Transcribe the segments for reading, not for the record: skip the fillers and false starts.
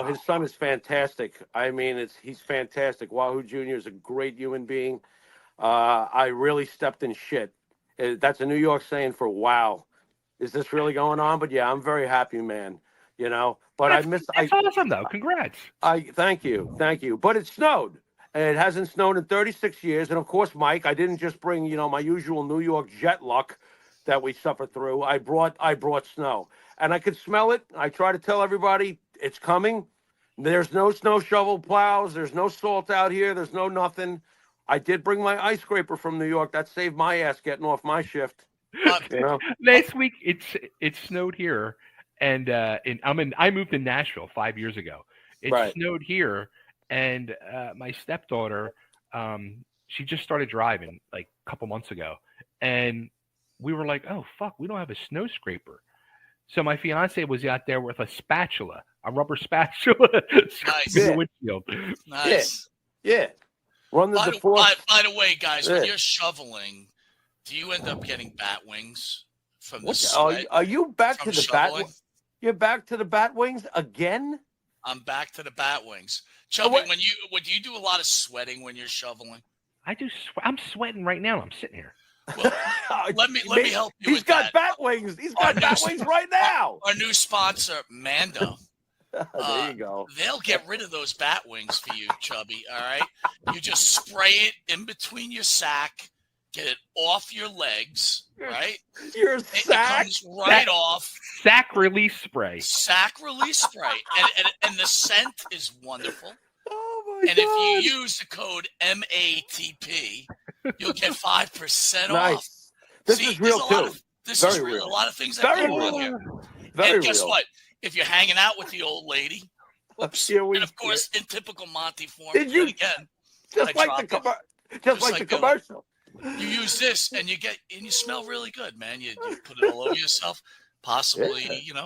his son is fantastic. I mean, he's fantastic. Wahoo Jr. is a great human being. I really stepped in shit. That's a New York saying for wow. Is this really going on? But yeah, I'm very happy, man. But That's awesome, though. Congrats. Thank you. But it snowed. It hasn't snowed in 36 years. And of course, Mike, I didn't just bring, my usual New York jet luck that we suffer through. I brought snow. And I could smell it. I try to tell everybody it's coming. There's no snow shovel plows. There's no salt out here. There's no nothing. I did bring my ice scraper from New York. That saved my ass getting off my shift. Last week it snowed here, and I moved to Nashville 5 years ago. It snowed here, and my stepdaughter, she just started driving like a couple months ago, and we were like, oh fuck, we don't have a snow scraper. So my fiance was out there with a rubber spatula, scraping the windshield. Nice. Yeah. Run the DeForce. By the way, guys, when you're shoveling, do you end up getting bat wings from the sweat? Are you back to the shoveling? You're back to the bat wings again? I'm back to the bat wings. Chubby, do you do a lot of sweating when you're shoveling? I do. I'm sweating right now. I'm sitting here. Well, let me help you. He's got bat wings. He's got bat wings right now. Our new sponsor, Mando. There you go. They'll get rid of those bat wings for you, Chubby. All right. You just spray it in between your sack, get it off your legs, right? Your sack. It comes right off. Sack release spray. Sack release spray. And the scent is wonderful. Oh my God. And if you use the code MATP, you'll get 5% off. This is real too. This is real. A lot of things that go on here. And guess what? If you're hanging out with the old lady, and of course, in typical Monte form, just like the commercial. You use this, and you smell really good, man. You put it all over yourself. Possibly,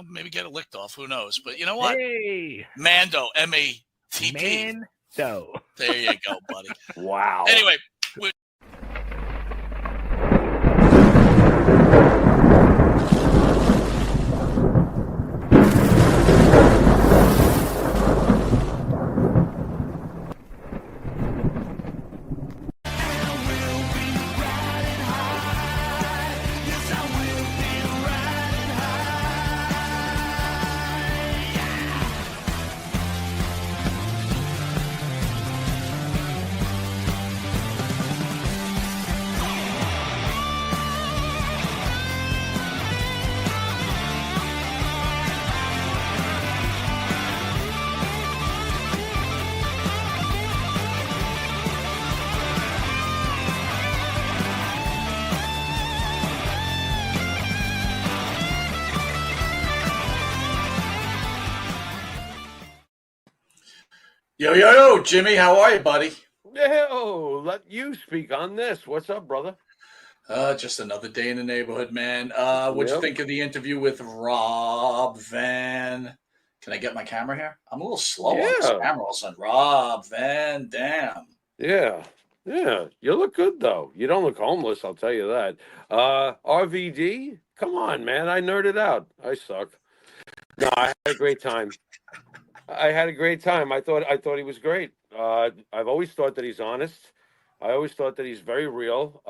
maybe get it licked off. Who knows? But you know what? Hey. Mando, MATP. Mando. There you go, buddy. Wow. Anyway. Yo, Jimmy, how are you, buddy? Yo, let you speak on this. What's up, brother? Just another day in the neighborhood, man. What'd you think of the interview with Rob Van? Can I get my camera here? I'm a little slow on this camera all of a sudden. Rob Van Dam. Yeah. You look good, though. You don't look homeless, I'll tell you that. RVD? Come on, man. I nerded out. I suck. No, I had a great time. I thought he was great. I've always thought that he's honest. I always thought that he's very real.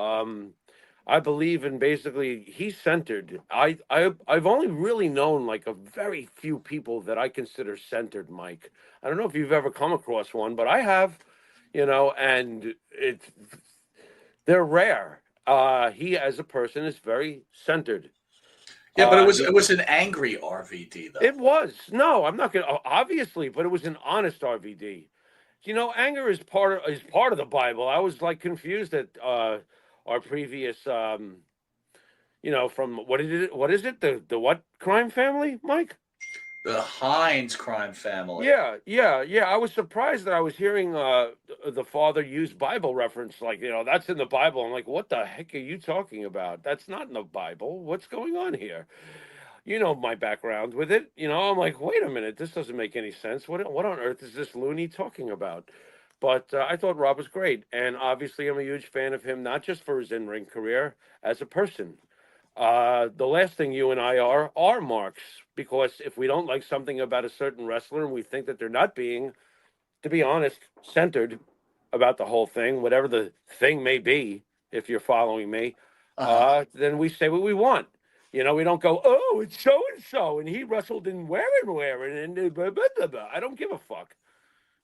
I believe in basically he's centered. I've only really known like a very few people that I consider centered, Mike. I don't know if you've ever come across one, but I have, and they're rare. He as a person is very centered. Yeah, but it was an angry RVD though. It was. No, I'm not gonna obviously, but it was an honest RVD. Anger is part of the Bible. I was like confused at our previous from what is it? The what crime family, Mike? The Hines crime family. Yeah. I was surprised that I was hearing the father use Bible reference, like, that's in the Bible. I'm like, what the heck are you talking about? That's not in the Bible. What's going on here? My background with it. I'm like, wait a minute, this doesn't make any sense. What on earth is this loony talking about? But I thought Rob was great. And obviously I'm a huge fan of him, not just for his in-ring career, as a person. The last thing you and I are marks, because if we don't like something about a certain wrestler and we think that they're not being, to be honest, centered about the whole thing, whatever the thing may be, if you're following me, then we say what we want. You know, we don't go, oh, it's so and so, and he wrestled in where and blah, blah, blah, blah. I don't give a fuck.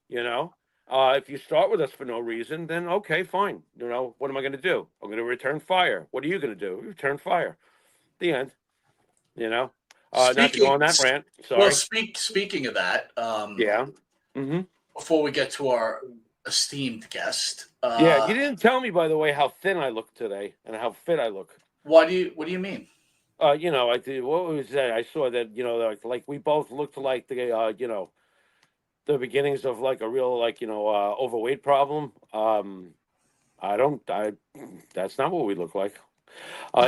You know, if you start with us for no reason, then okay, fine. You know, what am I going to do? I'm going to return fire. What are you going to do? Return fire. The end. You know, not to go on that rant. Sorry. Well, speaking of that, yeah. Mm-hmm. Before we get to our esteemed guest, yeah, you didn't tell me, by the way, how thin I look today and how fit I look. What do you mean? You know, I did. What was that? I saw that. You know, like we both looked like the you know, the beginnings of like a real overweight problem. That's not what we look like.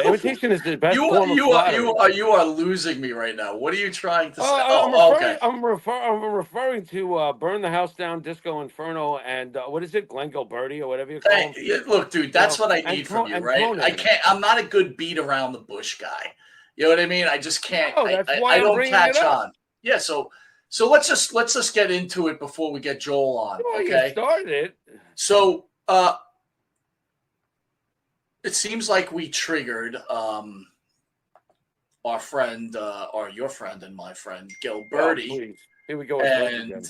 Imitation is the best form of flattery. You are losing me right now. What are you trying to say? Okay. I'm referring to Burn the House Down, Disco Inferno, and what is it, Glenn Gilberti or whatever you call him? Look, dude, that's what I need from you, right? Conan. I can't. I'm not a good beat around the bush guy. You know what I mean? I just can't. That's why I don't catch on. on. Yeah. So let's just get into it before we get Joel on. Well, okay. You started it. So it seems like we triggered our friend, or your friend and my friend, Gilberti. Oh, here we go. And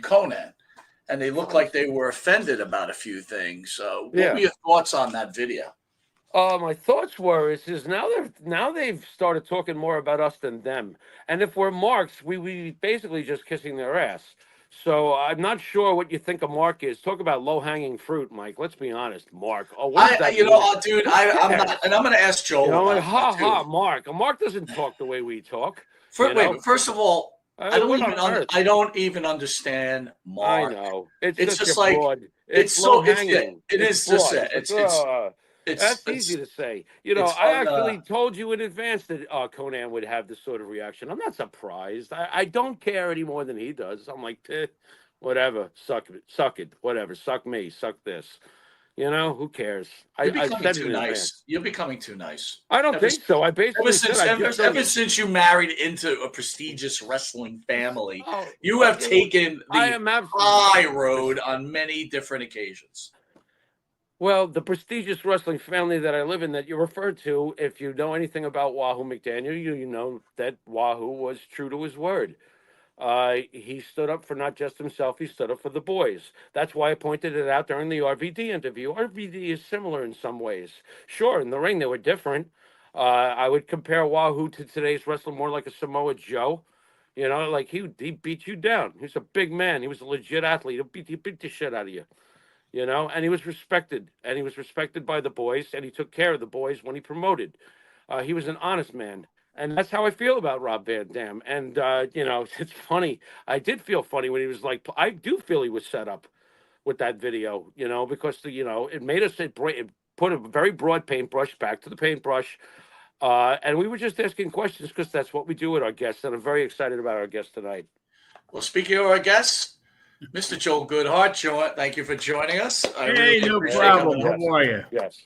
Conan. And they look like they were offended about a few things. What were your thoughts on that video? My thoughts were is now they've started talking more about us than them. And if we're marks, we basically just kissing their ass. So I'm not sure what you think a mark is. Talk about low-hanging fruit, Mike. Let's be honest, mark. Oh, dude, I'm not, and I'm going to ask Joel. You know, like, mark. A mark doesn't talk the way we talk. First of all, I don't even understand mark. I know. It's just like broad. It's low hanging. That's easy to say. You know, I actually told you in advance that Conan would have this sort of reaction. I'm not surprised. I don't care any more than he does. I'm like, whatever, suck it, whatever, suck me, suck this. You know, who cares? You're becoming too nice. You're becoming too nice. I don't think so. I basically ever since you married into a prestigious wrestling family, you have taken the high road on many different occasions. Well, the prestigious wrestling family that I live in that you referred to, if you know anything about Wahoo McDaniel, you know that Wahoo was true to his word. He stood up for not just himself, he stood up for the boys. That's why I pointed it out during the RVD interview. RVD is similar in some ways. Sure, in the ring they were different. I would compare Wahoo to today's wrestler more like a Samoa Joe. You know, like he beat you down. He's a big man. He was a legit athlete. He beat the shit out of you. You know, and he was respected, by the boys, and he took care of the boys when he promoted. He was an honest man, and that's how I feel about Rob Van Dam. And you know, it's funny. I did feel funny when he was like, I do feel he was set up with that video, you know, because it made us it put a very broad paintbrush back to the paintbrush, and we were just asking questions because that's what we do with our guests, and I'm very excited about our guest tonight. Well, speaking of our guests, Mr. Joel Goodhart, thank you for joining us. No problem. How are you? Yes.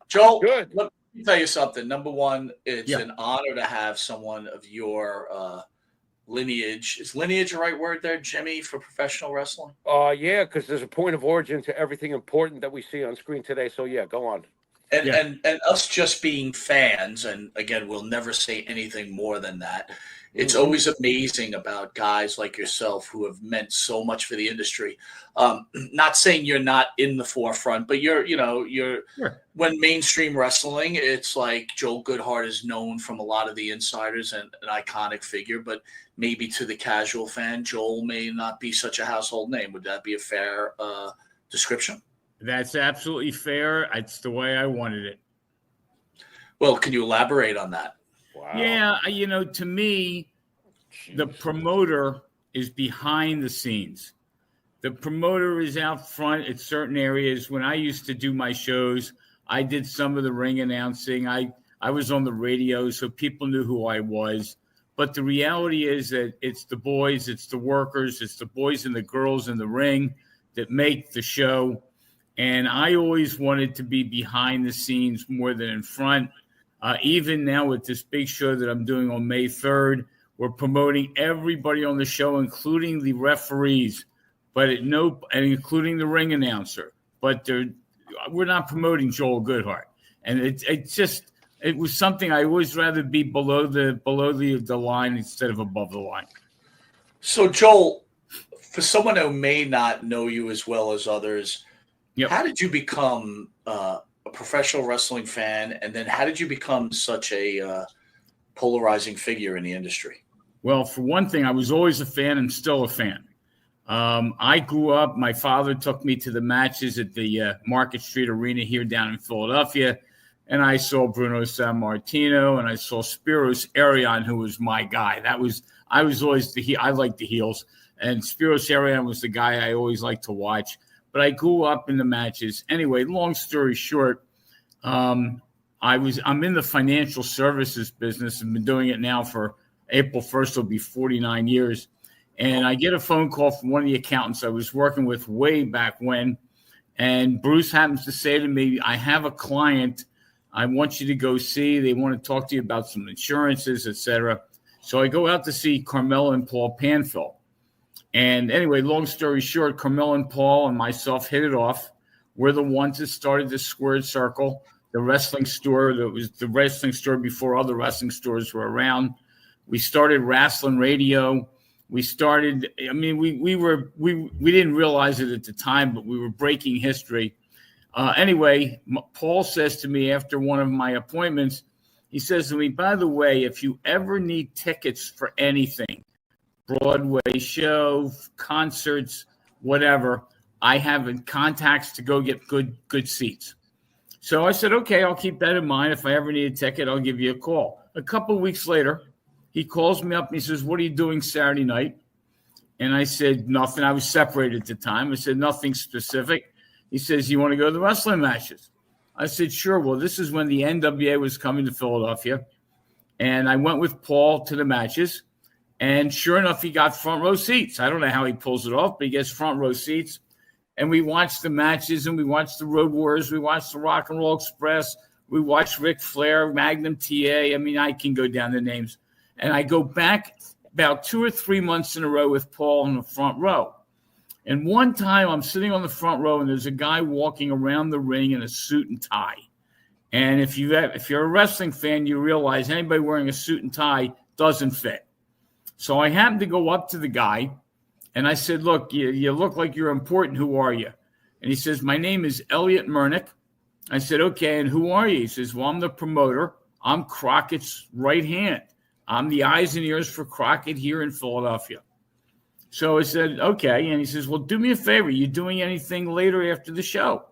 Joel, good. Let me tell you something. Number one, it's an honor to have someone of your lineage. Is lineage the right word there, Jimmy, for professional wrestling? Yeah, because there's a point of origin to everything important that we see on screen today. So, yeah, go on. And us just being fans, and again, we'll never say anything more than that. It's always amazing about guys like yourself who have meant so much for the industry. Not saying you're not in the forefront, but you're sure. When mainstream wrestling, it's like Joel Goodhart is known from a lot of the insiders and an iconic figure, but maybe to the casual fan, Joel may not be such a household name. Would that be a fair description? That's absolutely fair. It's the way I wanted it. Well, can you elaborate on that? Wow. Yeah, to me, the promoter is behind the scenes. The promoter is out front at certain areas. When I used to do my shows, I did some of the ring announcing. I was on the radio, so people knew who I was. But the reality is that it's the boys, it's the workers, it's the boys and the girls in the ring that make the show. And I always wanted to be behind the scenes more than in front. Even now with this big show that I'm doing on May 3rd, we're promoting everybody on the show, including the referees, and including the ring announcer. But we're not promoting Joel Goodhart. And it was something I always rather be below the line instead of above the line. So, Joel, for someone who may not know you as well as others, how did you become a professional wrestling fan, and then how did you become such a polarizing figure in the industry? Well, for one thing, I was always a fan and still a fan. I grew up, my father took me to the matches at the Market Street Arena here down in Philadelphia, and I saw Bruno Sammartino, and I saw Spiros Arion, who was my guy. I was always I liked the heels, and Spiros Arion was the guy I always liked to watch. But I grew up in the matches. Anyway, long story short, I'm in the financial services business. I've been doing it now for April 1st. It'll be 49 years. And I get a phone call from one of the accountants I was working with way back when. And Bruce happens to say to me, I have a client I want you to go see. They want to talk to you about some insurances, etc. So I go out to see Carmella and Paul Panfil. And anyway, long story short, Carmella and Paul and myself hit it off. We're the ones that started the Squared Circle, the wrestling store that was the wrestling store before other wrestling stores were around. We started Wrestling Radio. We started, I mean, we didn't realize it at the time, but we were breaking history. Anyway, Paul says to me after one of my appointments, he says to me, by the way, if you ever need tickets for anything, Broadway show, concerts, whatever, I have contacts to go get good seats. So I said, okay, I'll keep that in mind. If I ever need a ticket, I'll give you a call. A couple of weeks later, he calls me up and he says, what are you doing Saturday night? And I said, nothing. I was separated at the time. I said, nothing specific. He says, you want to go to the wrestling matches? I said, sure. Well, this is when the NWA was coming to Philadelphia. And I went with Paul to the matches. And sure enough, he got front row seats. I don't know how he pulls it off, but he gets front row seats. And we watched the matches, and we watched the Road Warriors. We watched the Rock and Roll Express. We watched Ric Flair, Magnum TA. I mean, I can go down the names. And I go back about 2 or 3 months in a row with Paul in the front row. And one time I'm sitting on the front row, and there's a guy walking around the ring in a suit and tie. And if you're a wrestling fan, you realize anybody wearing a suit and tie doesn't fit. So I happened to go up to the guy, and I said, look, you look like you're important. Who are you? And he says, my name is Elliot Murnick. I said, okay, and who are you? He says, well, I'm the promoter. I'm Crockett's right hand. I'm the eyes and ears for Crockett here in Philadelphia. So I said, okay. And he says, well, do me a favor. You doing anything later after the show?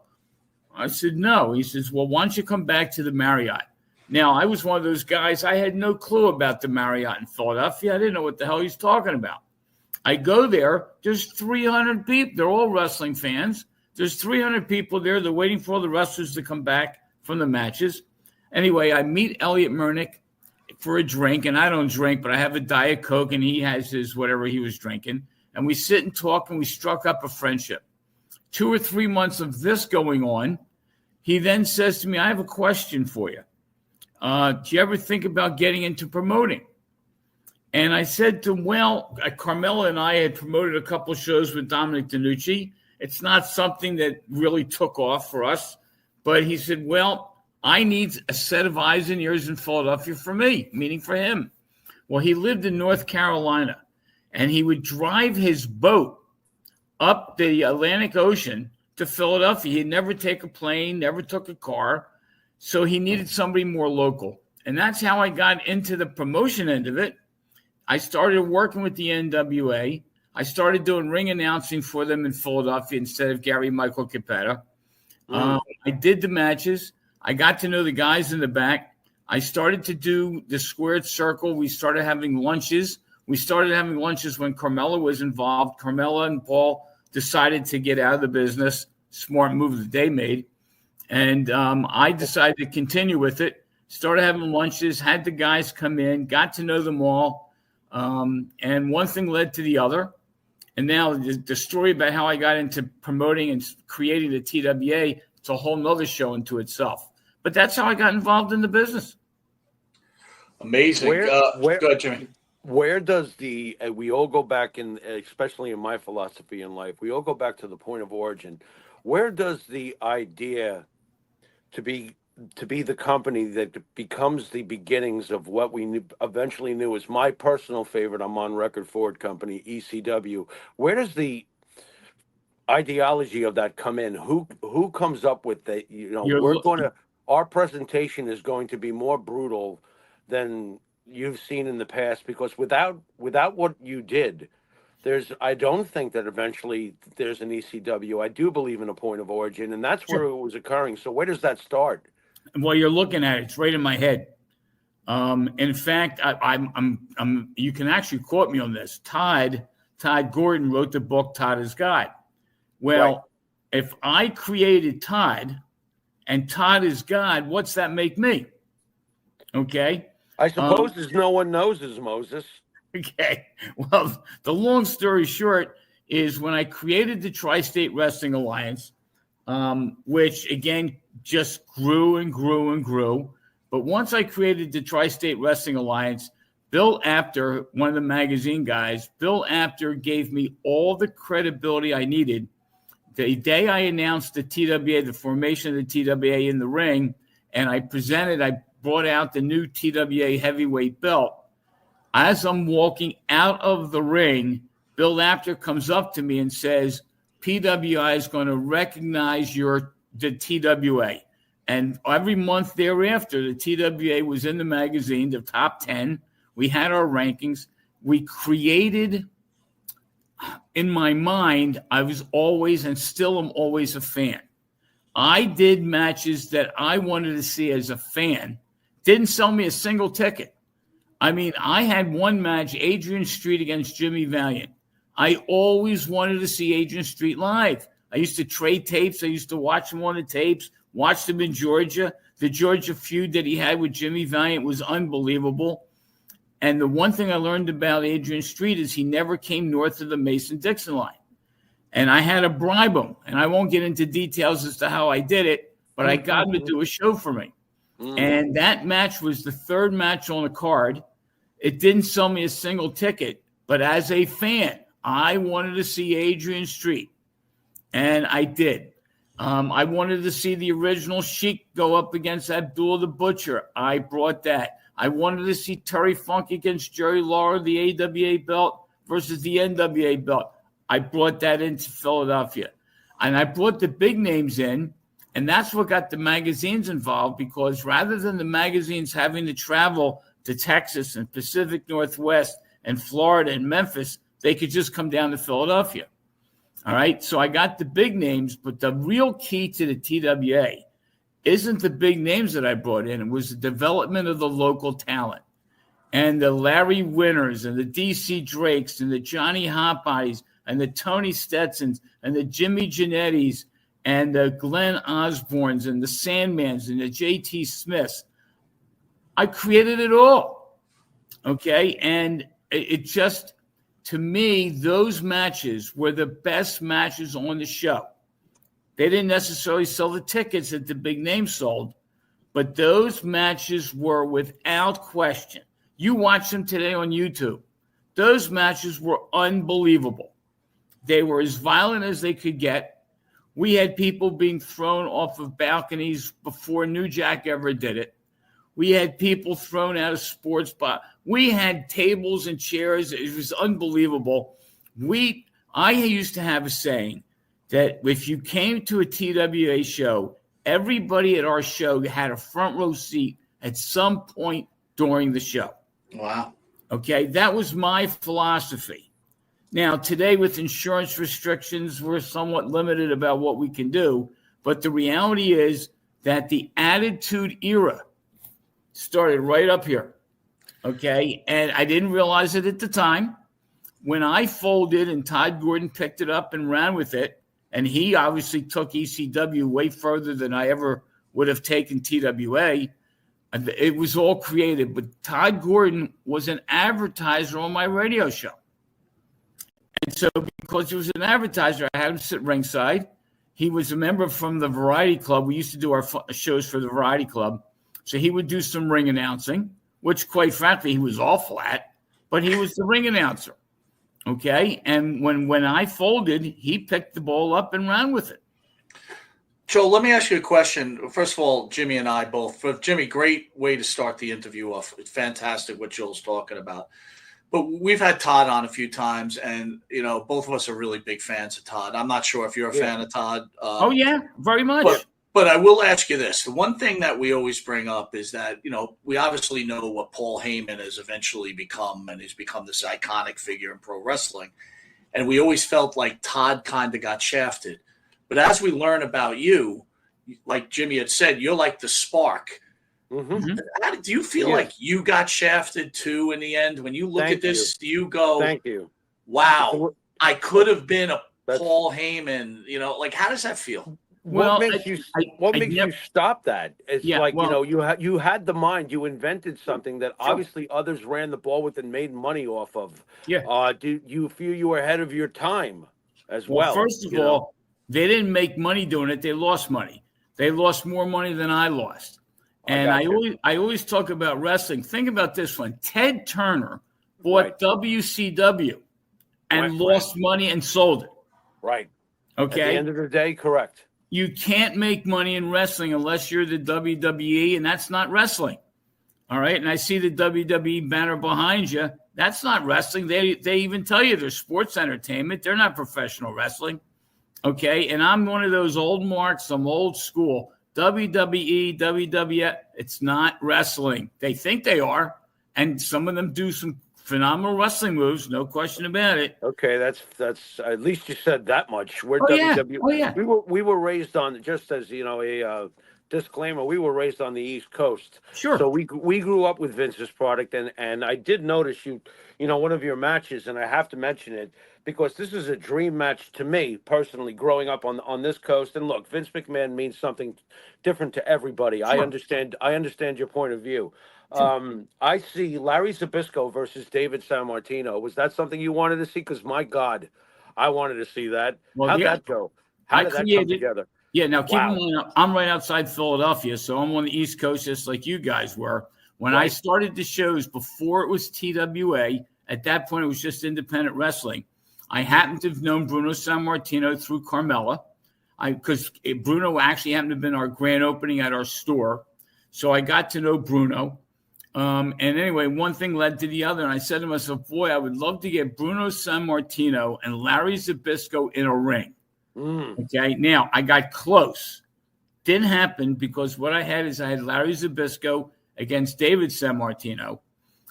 I said, no. He says, well, why don't you come back to the Marriott? Now, I was one of those guys, I had no clue about the Marriott in Philadelphia. I didn't know what the hell he's talking about. I go there. There's 300 people. They're all wrestling fans. There's 300 people there. They're waiting for all the wrestlers to come back from the matches. Anyway, I meet Elliot Murnick for a drink, and I don't drink, but I have a Diet Coke, and he has his whatever he was drinking. And we sit and talk, and we struck up a friendship. 2 or 3 months of this going on, he then says to me, I have a question for you. Do you ever think about getting into promoting? And I said to him, well, Carmella and I had promoted a couple of shows with Dominic DeNucci. It's not something that really took off for us. But he said, well, I need a set of eyes and ears in Philadelphia for me, meaning for him. Well, he lived in North Carolina, and he would drive his boat up the Atlantic Ocean to Philadelphia. He'd never take a plane, never took a car. So he needed somebody more local. And that's how I got into the promotion end of it. I started working with the NWA. I started doing ring announcing for them in Philadelphia instead of Gary Michael Capetta. I did the matches. I got to know the guys in the back. I started to do the Squared Circle. We started having lunches. We started having lunches when Carmella was involved. Carmella and Paul decided to get out of the business. Smart move that they made. And I decided to continue with it, started having lunches, had the guys come in, got to know them all. And one thing led to the other. And now the story about how I got into promoting and creating the TWA, it's a whole nother show into itself. But that's how I got involved in the business. Amazing. Go ahead, Jimmy. Where does we all go back in, especially in my philosophy in life, we all go back to the point of origin. Where does the idea to be the company that becomes the beginnings of what we eventually knew as my personal favorite, I'm on record Ford company, ECW, where does the ideology of that come in? Who comes up with the, our presentation is going to be more brutal than you've seen in the past, because without what you did, I don't think that eventually there's an ECW. I do believe in a point of origin, and that's where it was occurring. So where does that start? Well, you're looking at it. It's right in my head. In fact, I'm. You can actually quote me on this. Todd Gordon wrote the book Todd is God. Well, if I created Todd and Todd is God, what's that make me? Okay. I suppose as no one knows is Moses. Okay. Well, the long story short is when I created the Tri-State Wrestling Alliance, which again just grew and grew and grew. But once I created the Tri-State Wrestling Alliance, Bill Apter, one of the magazine guys, Bill Apter gave me all the credibility I needed. The day I announced the TWA, the formation of the TWA in the ring, and I brought out the new TWA heavyweight belt. As I'm walking out of the ring, Bill Apter comes up to me and says, PWI is going to recognize the TWA. And every month thereafter, the TWA was in the magazine, the top 10. We had our rankings. We created, in my mind, I was always and still am always a fan. I did matches that I wanted to see as a fan. Didn't sell me a single ticket. I mean, I had one match, Adrian Street against Jimmy Valiant. I always wanted to see Adrian Street live. I used to trade tapes. I used to watch him on the tapes, watched him in Georgia. The Georgia feud that he had with Jimmy Valiant was unbelievable. And the one thing I learned about Adrian Street is he never came north of the Mason-Dixon line. And I had to bribe him. And I won't get into details as to how I did it, but I got him to do a show for me. And that match was the third match on the card. It didn't sell me a single ticket, but as a fan, I wanted to see Adrian Street, and I did. I wanted to see the original Sheik go up against Abdullah the Butcher. I brought that. I wanted to see Terry Funk against Jerry Lawler, the AWA belt versus the NWA belt. I brought that into Philadelphia. And I brought the big names in, and that's what got the magazines involved, because rather than the magazines having to travel to Texas and Pacific Northwest and Florida and Memphis, they could just come down to Philadelphia. All right. So I got the big names, but the real key to the TWA isn't the big names that I brought in. It was the development of the local talent, and the Larry Winners and the DC Drakes and the Johnny Hotbodies and the Tony Stetsons and the Jimmy Janettis and the Glenn Osbornes and the Sandmans and the JT Smiths. I created it all. Okay. And it just, to me, those matches were the best matches on the show. They didn't necessarily sell the tickets that the big names sold, but those matches were without question. You watch them today on YouTube. Those matches were unbelievable. They were as violent as they could get. We had people being thrown off of balconies before New Jack ever did it. We had people thrown out of sports bar. We had tables and chairs. It was unbelievable. I used to have a saying that if you came to a TWA show, everybody at our show had a front row seat at some point during the show. Wow. Okay, that was my philosophy. Now, today with insurance restrictions, we're somewhat limited about what we can do. But the reality is that the Attitude Era started right up here. Okay, and I didn't realize it at the time. When I folded and Todd Gordon picked it up and ran with it, and he obviously took ECW way further than I ever would have taken TWA, it was all created. But Todd Gordon was an advertiser on my radio show. And so because he was an advertiser, I had him sit ringside. He was a member from the Variety Club. We used to do our shows for the Variety Club. So he would do some ring announcing, which quite frankly, he was awful at, but he was the ring announcer. Okay. And when I folded, he picked the ball up and ran with it. Joe, let me ask you a question. First of all, Jimmy and I both. For Jimmy, great way to start the interview off. It's fantastic what Joel's talking about. But we've had Todd on a few times, and both of us are really big fans of Todd. I'm not sure if you're a fan of Todd. Oh yeah, very much. But I will ask you this: the one thing that we always bring up is that we obviously know what Paul Heyman has eventually become, and he's become this iconic figure in pro wrestling. And we always felt like Todd kind of got shafted. But as we learn about you, like Jimmy had said, you're like the spark. Mm-hmm. Do you feel like you got shafted too in the end? When you look at this, do you go, "Thank you, wow, I could have been a Paul Heyman"? How does that feel? What makes you stop that? It's you had the mind. You invented something that obviously others ran the ball with and made money off of. Yeah. Do you feel you were ahead of your time as well? First of all, they didn't make money doing it. They lost money. They lost more money than I lost. And I always talk about wrestling. Think about this one. Ted Turner bought WCW and lost money and sold it. Right. Okay. At the end of the day, correct. You can't make money in wrestling unless you're the WWE, and that's not wrestling. All right. And I see the WWE banner behind you. That's not wrestling. They even tell you they're sports entertainment. They're not professional wrestling. Okay. And I'm one of those old marks. I'm old school. WWE, WWF, it's not wrestling. They think they are, and some of them do some phenomenal wrestling moves, no question about it. Okay, that's at least you said that much. We're WWE. Oh yeah. We were raised on, just as a disclaimer, we were raised on the East Coast. Sure. So we grew up with Vince's product, and I did notice one of your matches, and I have to mention it because this is a dream match to me personally, growing up on this coast. And look, Vince McMahon means something different to everybody. Sure. I understand your point of view. Sure. I see Larry Zbyszko versus David Sammartino. Was that something you wanted to see? Because my God, I wanted to see that. Well, How'd that go? How did that come together? Yeah, now keep in mind, I'm right outside Philadelphia, so I'm on the East Coast just like you guys were. When I started the shows before it was TWA, at that point it was just independent wrestling. I happened to have known Bruno Sammartino through Carmella, because Bruno actually happened to have been our grand opening at our store. So I got to know Bruno. And anyway, one thing led to the other, and I said to myself, boy, I would love to get Bruno Sammartino and Larry Zbyszko in a ring. Okay, now I got close. Didn't happen because what I had Larry Zbyszko against David Sammartino.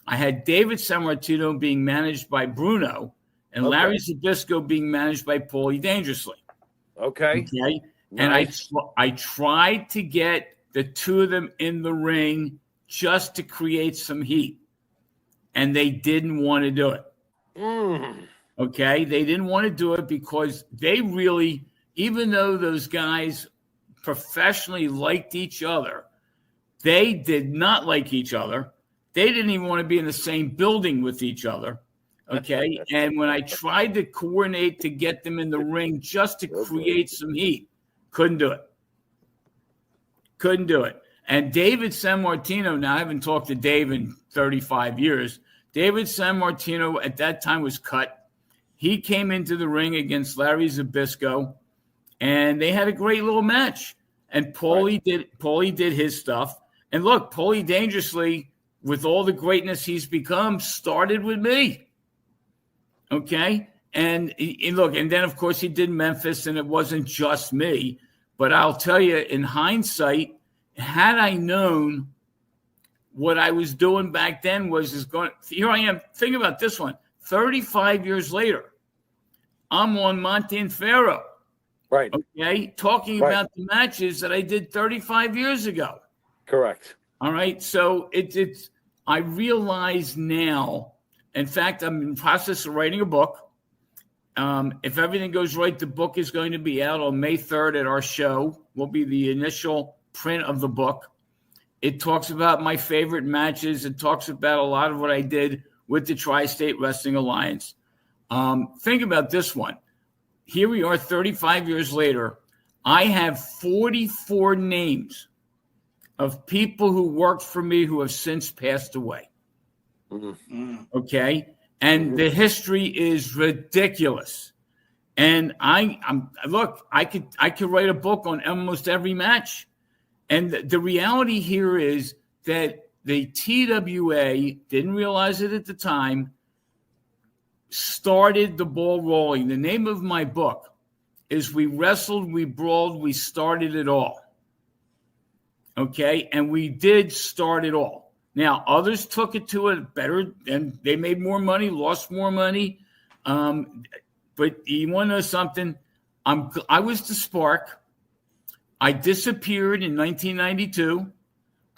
I had David Sammartino being managed by Bruno and Larry Zbyszko being managed by Paulie Dangerously. Okay. Nice. And I tried to get the two of them in the ring just to create some heat. And they didn't want to do it. Okay, they didn't want to do it because they really, even though those guys professionally liked each other, they did not like each other. They didn't even want to be in the same building with each other. Okay, and when I tried to coordinate to get them in the ring just to create some heat, couldn't do it. And David Sammartino, now I haven't talked to Dave in 35 years. David Sammartino at that time was cut. He came into the ring against Larry Zbyszko, and they had a great little match. And Paulie did his stuff. And look, Paulie Dangerously, with all the greatness he's become, started with me. Okay? And look, and then, of course, he did Memphis, and it wasn't just me. But I'll tell you, in hindsight, had I known what I was doing back then here I am. Think about this one. 35 years later, I'm on Monte The Pharaoh. Right. Okay. Talking about the matches that I did 35 years ago. Correct. All right. So I realize now, in fact, I'm in the process of writing a book. If everything goes right, the book is going to be out on May 3rd at our show. Will be the initial print of the book. It talks about my favorite matches. It talks about a lot of what I did with the Tri-State Wrestling Alliance. Think about this one. Here we are 35 years later. I have 44 names of people who worked for me who have since passed away. Okay. And the history is ridiculous. And I could write a book on almost every match. And the reality here is that the TWA, didn't realize it at the time, started the ball rolling. The name of my book is We Wrestled, We Brawled, We Started It All. Okay? And we did start it all. Now, others took it to it better, and they made more money, lost more money. But you want to know something? I was the spark. I disappeared in 1992.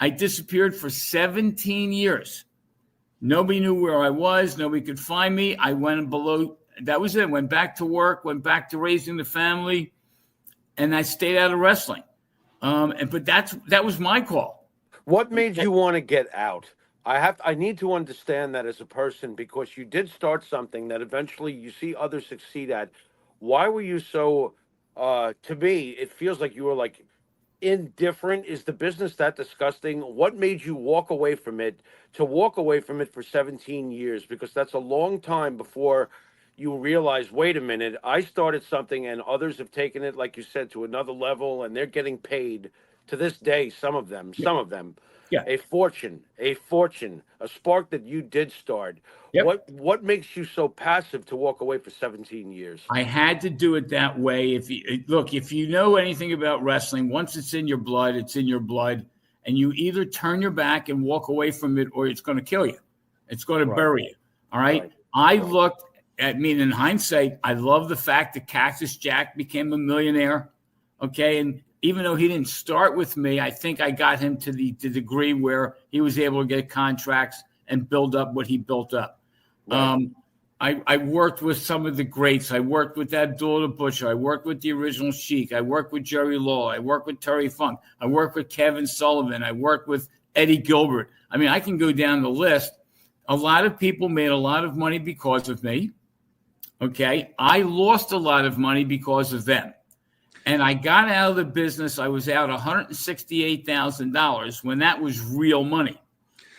I disappeared for 17 years. Nobody knew where I was. Nobody could find me. I went below. That was it. Went back to work, went back to raising the family, and I stayed out of wrestling. But that was my call. What made you want to get out? I need to understand that as a person, because you did start something that eventually you see others succeed at. Why were you so, to me, it feels like you were like indifferent. Is the business that disgusting? What made you walk away from it, to walk away from it for 17 years? Because that's a long time before you realize, wait a minute, I started something and others have taken it, like you said, to another level, and they're getting paid to this day, some of them. Yeah. A fortune, a spark that you did start. Yep. What makes you so passive to walk away for 17 years? I had to do it that way. If you know anything about wrestling, once it's in your blood, it's in your blood, and you either turn your back and walk away from it, or it's going to kill you. It's going to bury you. All right. I looked at me in hindsight. I love the fact that Cactus Jack became a millionaire. Okay. And even though he didn't start with me, I think I got him to the degree where he was able to get contracts and build up what he built up. Right. I worked with some of the greats. I worked with Abdullah the Butcher. I worked with the original Sheik. I worked with Jerry Law. I worked with Terry Funk. I worked with Kevin Sullivan. I worked with Eddie Gilbert. I mean, I can go down the list. A lot of people made a lot of money because of me. Okay. I lost a lot of money because of them. And I got out of the business. I was out $168,000 when that was real money.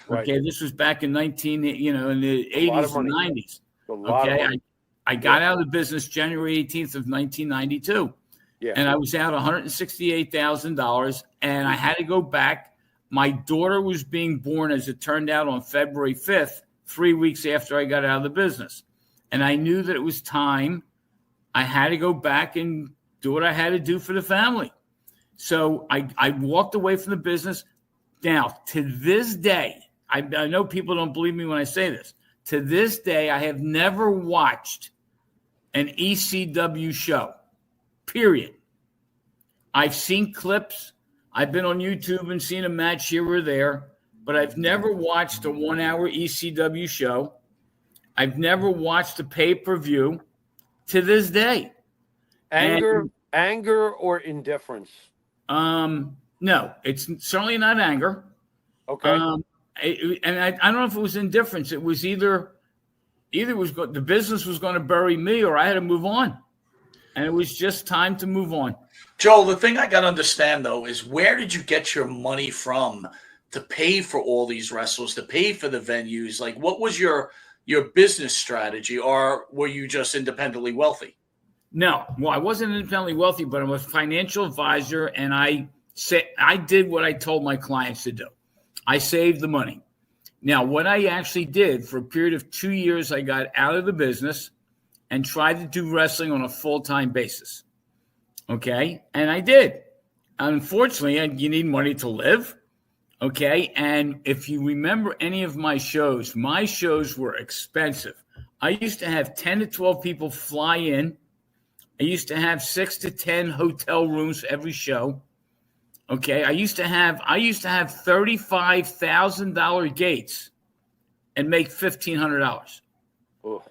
Right. Okay, this was back in in the 80s and 90s. Okay, I got out of the business January 18th of 1992. Yeah. And I was out $168,000, and I had to go back. My daughter was being born, as it turned out, on February 5th, 3 weeks after I got out of the business. And I knew that it was time. I had to go back and do what I had to do for the family. So I walked away from the business. Now, to this day, I know people don't believe me when I say this. To this day, I have never watched an ECW show, period. I've seen clips. I've been on YouTube and seen a match here or there, but I've never watched a 1 hour ECW show. I've never watched a pay-per-view to this day. Anger or indifference? No, it's certainly not anger. Okay. And I don't know if it was indifference. It was either the business was going to bury me, or I had to move on, and it was just time to move on. Joel, the thing I got to understand though is, where did you get your money from to pay for all these wrestlers, to pay for the venues? Like, what was your business strategy, or were you just independently wealthy? No, well, I wasn't independently wealthy, but I'm a financial advisor, and I did what I told my clients to do. I saved the money. Now, what I actually did for a period of 2 years, I got out of the business and tried to do wrestling on a full-time basis. Okay, and I did. Unfortunately, you need money to live. Okay, and if you remember any of my shows were expensive. I used to have 10 to 12 people fly in. I used to have 6 to 10 hotel rooms for every show. Okay, I used to have $35,000 gates and make $1,500. Oh.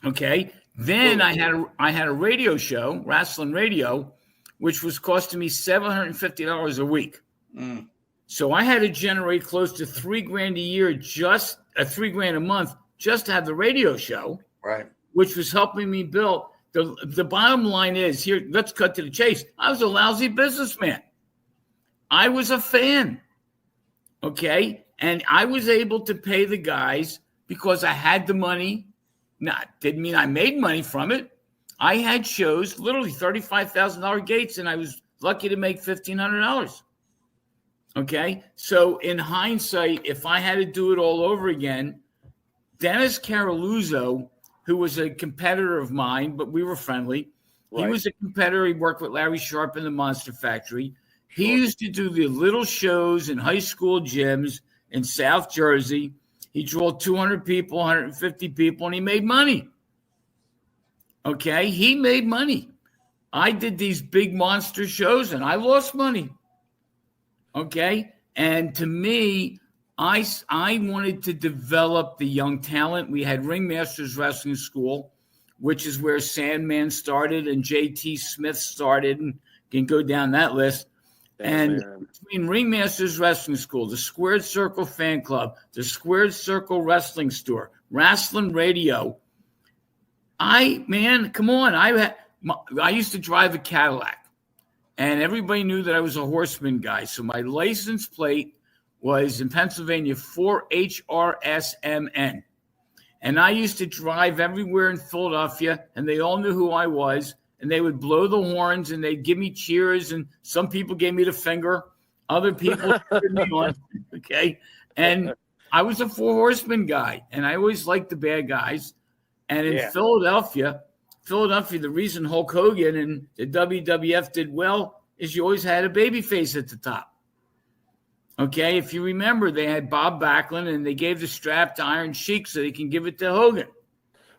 Okay, then I had a radio show, Wrestling Radio, which was costing me $750 a week. Mm. So I had to generate close to $3,000 a year, just $3,000 a month, just to have the radio show. Right. which was helping me build. The bottom line is here. Let's cut to the chase. I was a lousy businessman. I was a fan. Okay. And I was able to pay the guys because I had the money. Didn't mean I made money from it. I had shows, literally $35,000 gates, and I was lucky to make $1,500. Okay. So in hindsight, if I had to do it all over again, Dennis Caroluzzo, who was a competitor of mine, but we were friendly. Right. He was a competitor. He worked with Larry Sharp in the Monster Factory. Sure. He used to do the little shows in high school gyms in South Jersey. He drew 200 people, 150 people, and he made money. Okay? He made money. I did these big monster shows, and I lost money. Okay? And to me, I wanted to develop the young talent. We had Ringmasters Wrestling School, which is where Sandman started and J.T. Smith started, and can go down that list. And between Ringmasters Wrestling School, the Squared Circle Fan Club, the Squared Circle Wrestling Store, Wrestling Radio, come on. I used to drive a Cadillac, and everybody knew that I was a horseman guy. So my license plate was in Pennsylvania 4HRSMN. And I used to drive everywhere in Philadelphia, and they all knew who I was. And they would blow the horns, and they'd give me cheers, and some people gave me the finger. Other people cheered me on, okay? And I was a Four Horsemen guy, and I always liked the bad guys. And in Philadelphia, the reason Hulk Hogan and the WWF did well is you always had a baby face at the top. Okay, if you remember, they had Bob Backlund, and they gave the strap to Iron Sheik so they can give it to Hogan.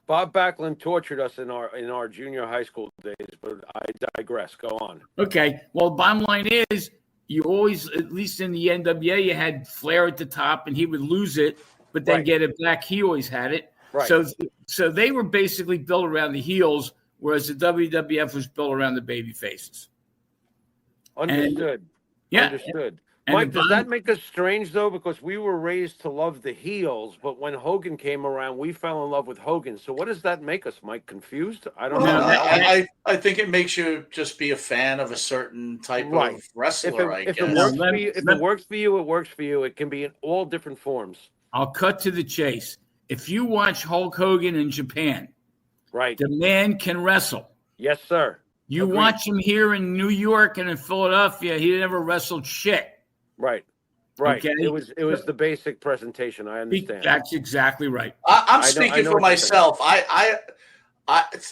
Bob Backlund tortured us in our junior high school days, but I digress. Go on. Okay. Well, bottom line is you always, at least in the NWA, you had Flair at the top, and he would lose it, but then get it back. He always had it. Right. So they were basically built around the heels, whereas the WWF was built around the baby faces. Understood. Understood. Mike, does that make us strange, though? Because we were raised to love the heels, but when Hogan came around, we fell in love with Hogan. So what does that make us, Mike? Confused? I don't know. I think it makes you just be a fan of a certain type of wrestler, I guess. If it works for you, it works for you. It can be in all different forms. I'll cut to the chase. If you watch Hulk Hogan in Japan, the man can wrestle. Yes, sir. You watch him here in New York and in Philadelphia, he never wrestled shit. Right. Okay. It was the basic presentation. I understand. That's exactly right. I'm speaking for myself. I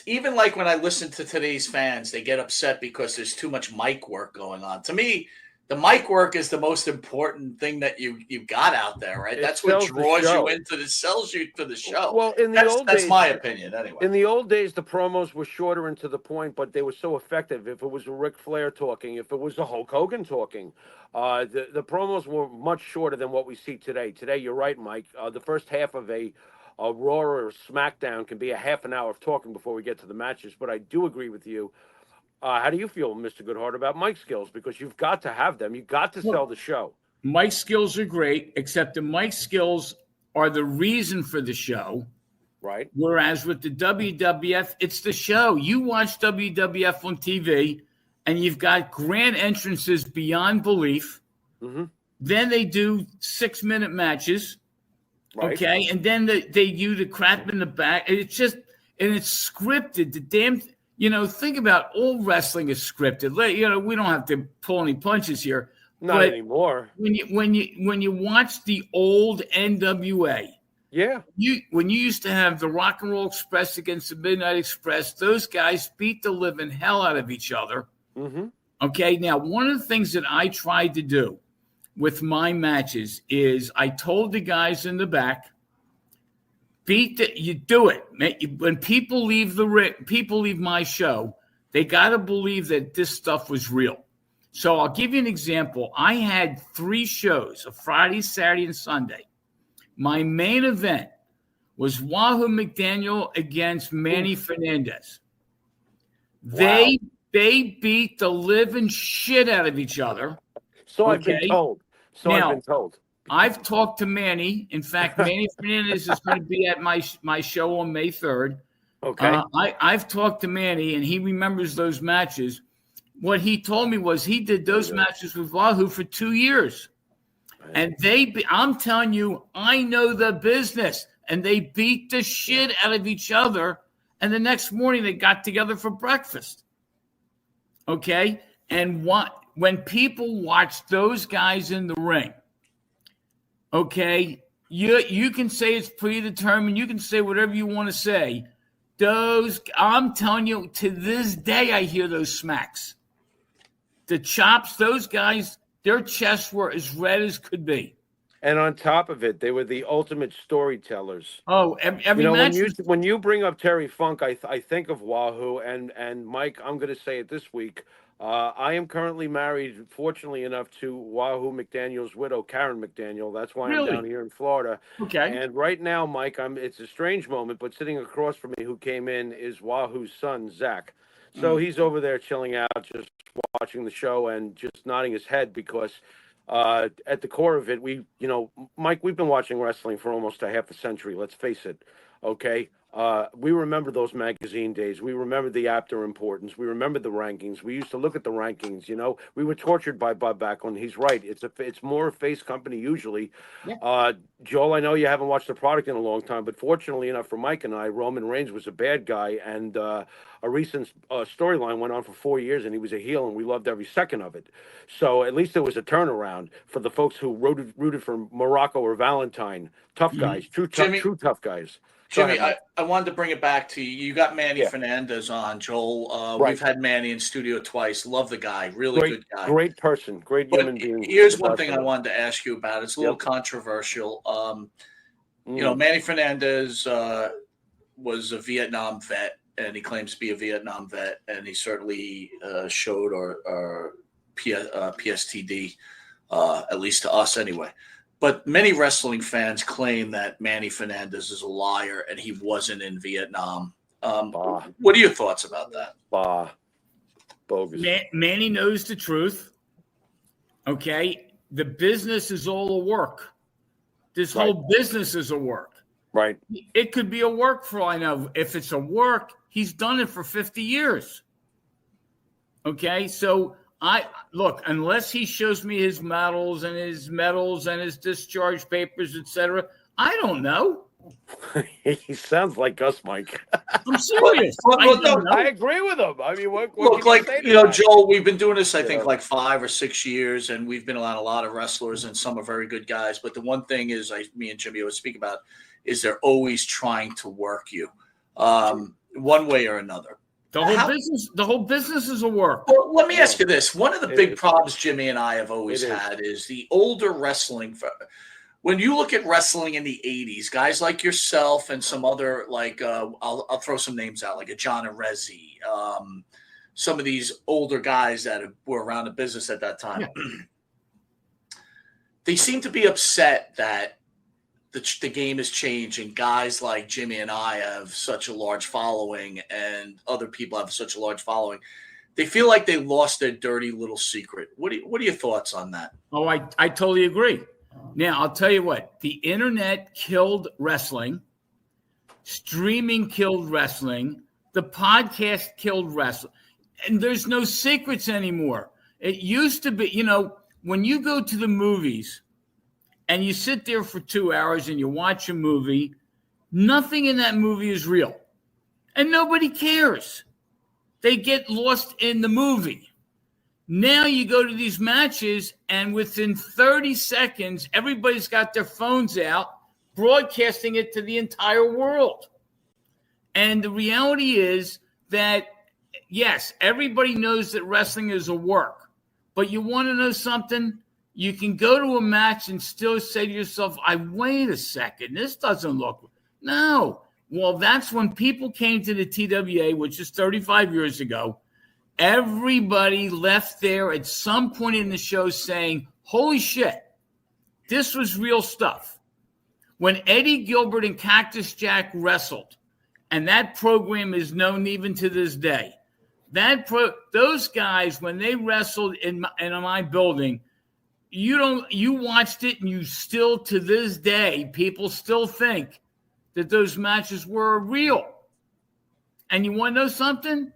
even like when I listen to today's fans, they get upset because there's too much mic work going on. To me, the mic work is the most important thing that you got out there, right? That's what draws you into the sells you to the show. Well, in the old days, that's my opinion, anyway. In the old days, the promos were shorter and to the point, but they were so effective. If it was a Ric Flair talking, if it was a Hulk Hogan talking, the promos were much shorter than what we see today. Today, you're right, Mike. The first half of a Raw or SmackDown can be a half an hour of talking before we get to the matches. But I do agree with you. How do you feel, Mr. Goodhart, about Mike's skills? Because you've got to have them. You've got to sell the show. Mike's skills are great, except the Mike's skills are the reason for the show. Right. Whereas with the WWF, it's the show. You watch WWF on TV, and you've got grand entrances beyond belief. Mm-hmm. Then they do 6-minute matches. Right. Okay. And then they do the crap in the back. It's just, and it's scripted. The damn think about all wrestling is scripted. We don't have to pull any punches here. Not anymore. When you watch the old NWA, when you used to have the Rock and Roll Express against the Midnight Express, those guys beat the living hell out of each other. Mm-hmm. Okay, now one of the things that I tried to do with my matches is I told the guys in the back, you do it. When people leave my show, they got to believe that this stuff was real. So I'll give you an example. I had 3 shows, a Friday, Saturday, and Sunday. My main event was Wahoo McDaniel against Manny Fernandez. Wow. They beat the living shit out of each other. So I've been told. I've talked to Manny. In fact, Manny Fernandez is going to be at my show on May 3rd. Okay. I've talked to Manny, and he remembers those matches. What he told me was he did those matches with Wahoo for 2 years. And I'm telling you, I know the business. And they beat the shit out of each other. And the next morning, they got together for breakfast. Okay? And when people watch those guys in the ring, okay, you can say it's predetermined. You can say whatever you want to say. I'm telling you, to this day, I hear those smacks. The chops, those guys, their chests were as red as could be. And on top of it, they were the ultimate storytellers. Oh, every match. When you bring up Terry Funk, I think of Wahoo and Mike. I'm going to say it this week. I am currently married, fortunately enough, to Wahoo McDaniel's widow, Karen McDaniel. That's why I'm down here in Florida. Okay. And right now, Mike, it's a strange moment, but sitting across from me, who came in, is Wahoo's son, Zach. So he's over there chilling out, just watching the show and just nodding his head because at the core of it, Mike, we've been watching wrestling for almost a half a century. Let's face it. Okay. We remember those magazine days. We remember the after importance. We remember the rankings. We used to look at the rankings. We were tortured by Bob Backlund. He's right. It's more a face company usually. Yeah. Joel, I know you haven't watched the product in a long time, but fortunately enough for Mike and I, Roman Reigns was a bad guy, and a recent storyline went on for 4 years, and he was a heel, and we loved every second of it. So at least there was a turnaround for the folks who rooted for Morocco or Valentine. Tough guys, true tough guys. Jimmy, I wanted to bring it back to you. You got Manny Fernandez on, Joel. Right. We've had Manny in studio twice. Love the guy. Really good guy. Great person. Great human being. Here's one thing I wanted to ask you about. It's a little controversial. Manny Fernandez was a Vietnam vet, and he claims to be a Vietnam vet, and he certainly showed our PSTD, at least to us anyway. But many wrestling fans claim that Manny Fernandez is a liar and he wasn't in Vietnam. What are your thoughts about that? Bogus. Manny knows the truth. Okay. The business is all a work. This whole business is a work. Right. It could be a work for all I know. If it's a work, he's done it for 50 years. Okay. So unless he shows me his medals and his discharge papers, etc., I don't know. He sounds like us, Mike. I'm serious. I agree with him. I mean, Joel, we've been doing this, I think, like 5 or 6 years, and we've been around a lot of wrestlers, and some are very good guys. But the one thing is, me and Jimmy always speak about, is they're always trying to work you, one way or another. The whole business is a work. Well, let me ask you this. One of the big problems Jimmy and I have always had is the older wrestling. When you look at wrestling in the 80s, guys like yourself and some other, like, I'll throw some names out, like a John Arezzi, some of these older guys that were around the business at that time. Yeah. They seem to be upset that the game has changed, and guys like Jimmy and I have such a large following, and other people have such a large following. They feel like they lost their dirty little secret. What are your thoughts on that? Oh, I totally agree. Now, I'll tell you what. The internet killed wrestling. Streaming killed wrestling. The podcast killed wrestling. And there's no secrets anymore. It used to be, when you go to the movies and you sit there for 2 hours and you watch a movie, nothing in that movie is real. And nobody cares. They get lost in the movie. Now you go to these matches, and within 30 seconds, everybody's got their phones out, broadcasting it to the entire world. And the reality is that, yes, everybody knows that wrestling is a work. But you want to know something? You can go to a match and still say to yourself, wait a second, this doesn't look. No. Well, that's when people came to the TWA, which is 35 years ago. Everybody left there at some point in the show saying, holy shit, this was real stuff. When Eddie Gilbert and Cactus Jack wrestled, and that program is known even to this day, those guys, when they wrestled in my building, you watched it, and you still, to this day, people still think that those matches were real. And you want to know something?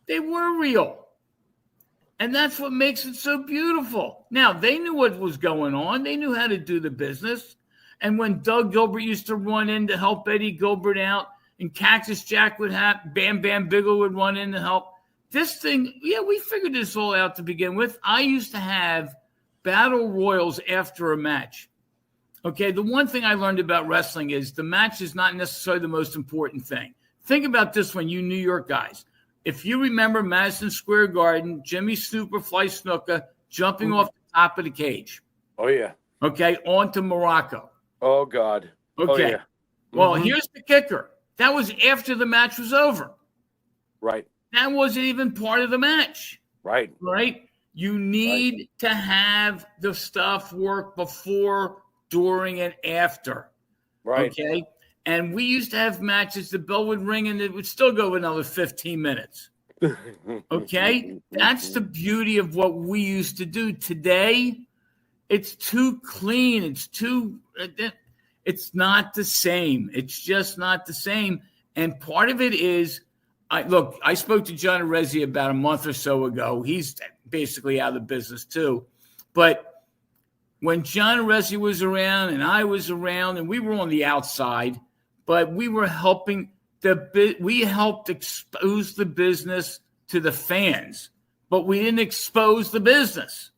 They were real. And that's what makes it so beautiful. Now, they knew what was going on. They knew how to do the business. And when Doug Gilbert used to run in to help Eddie Gilbert out, and Cactus Jack would have, Bam Bam Bigelow would run in to help. This thing, we figured this all out to begin with. I used to have battle royals after a match. Okay, the one thing I learned about wrestling is the match is not necessarily the most important thing. Think about this one, you New York guys. If you remember Madison Square Garden, Jimmy Superfly Snuka jumping off the top of the cage. Oh, yeah. Okay, on to Morocco. Oh, God. Okay. Oh, yeah. Well, here's the kicker. That was after the match was over. Right. That wasn't even part of the match. Right. Right? You need to have the stuff work before, during, and after. Right. Okay? And we used to have matches, the bell would ring, and it would still go another 15 minutes. Okay? That's the beauty of what we used to do. Today, it's too clean. It's not the same. It's just not the same. And part of it is, I spoke to John Arezzi about a month or so ago. He's basically out of the business too. But when John Arezzi was around and I was around, and we were on the outside, but we were helping we helped expose the business to the fans, but we didn't expose the business.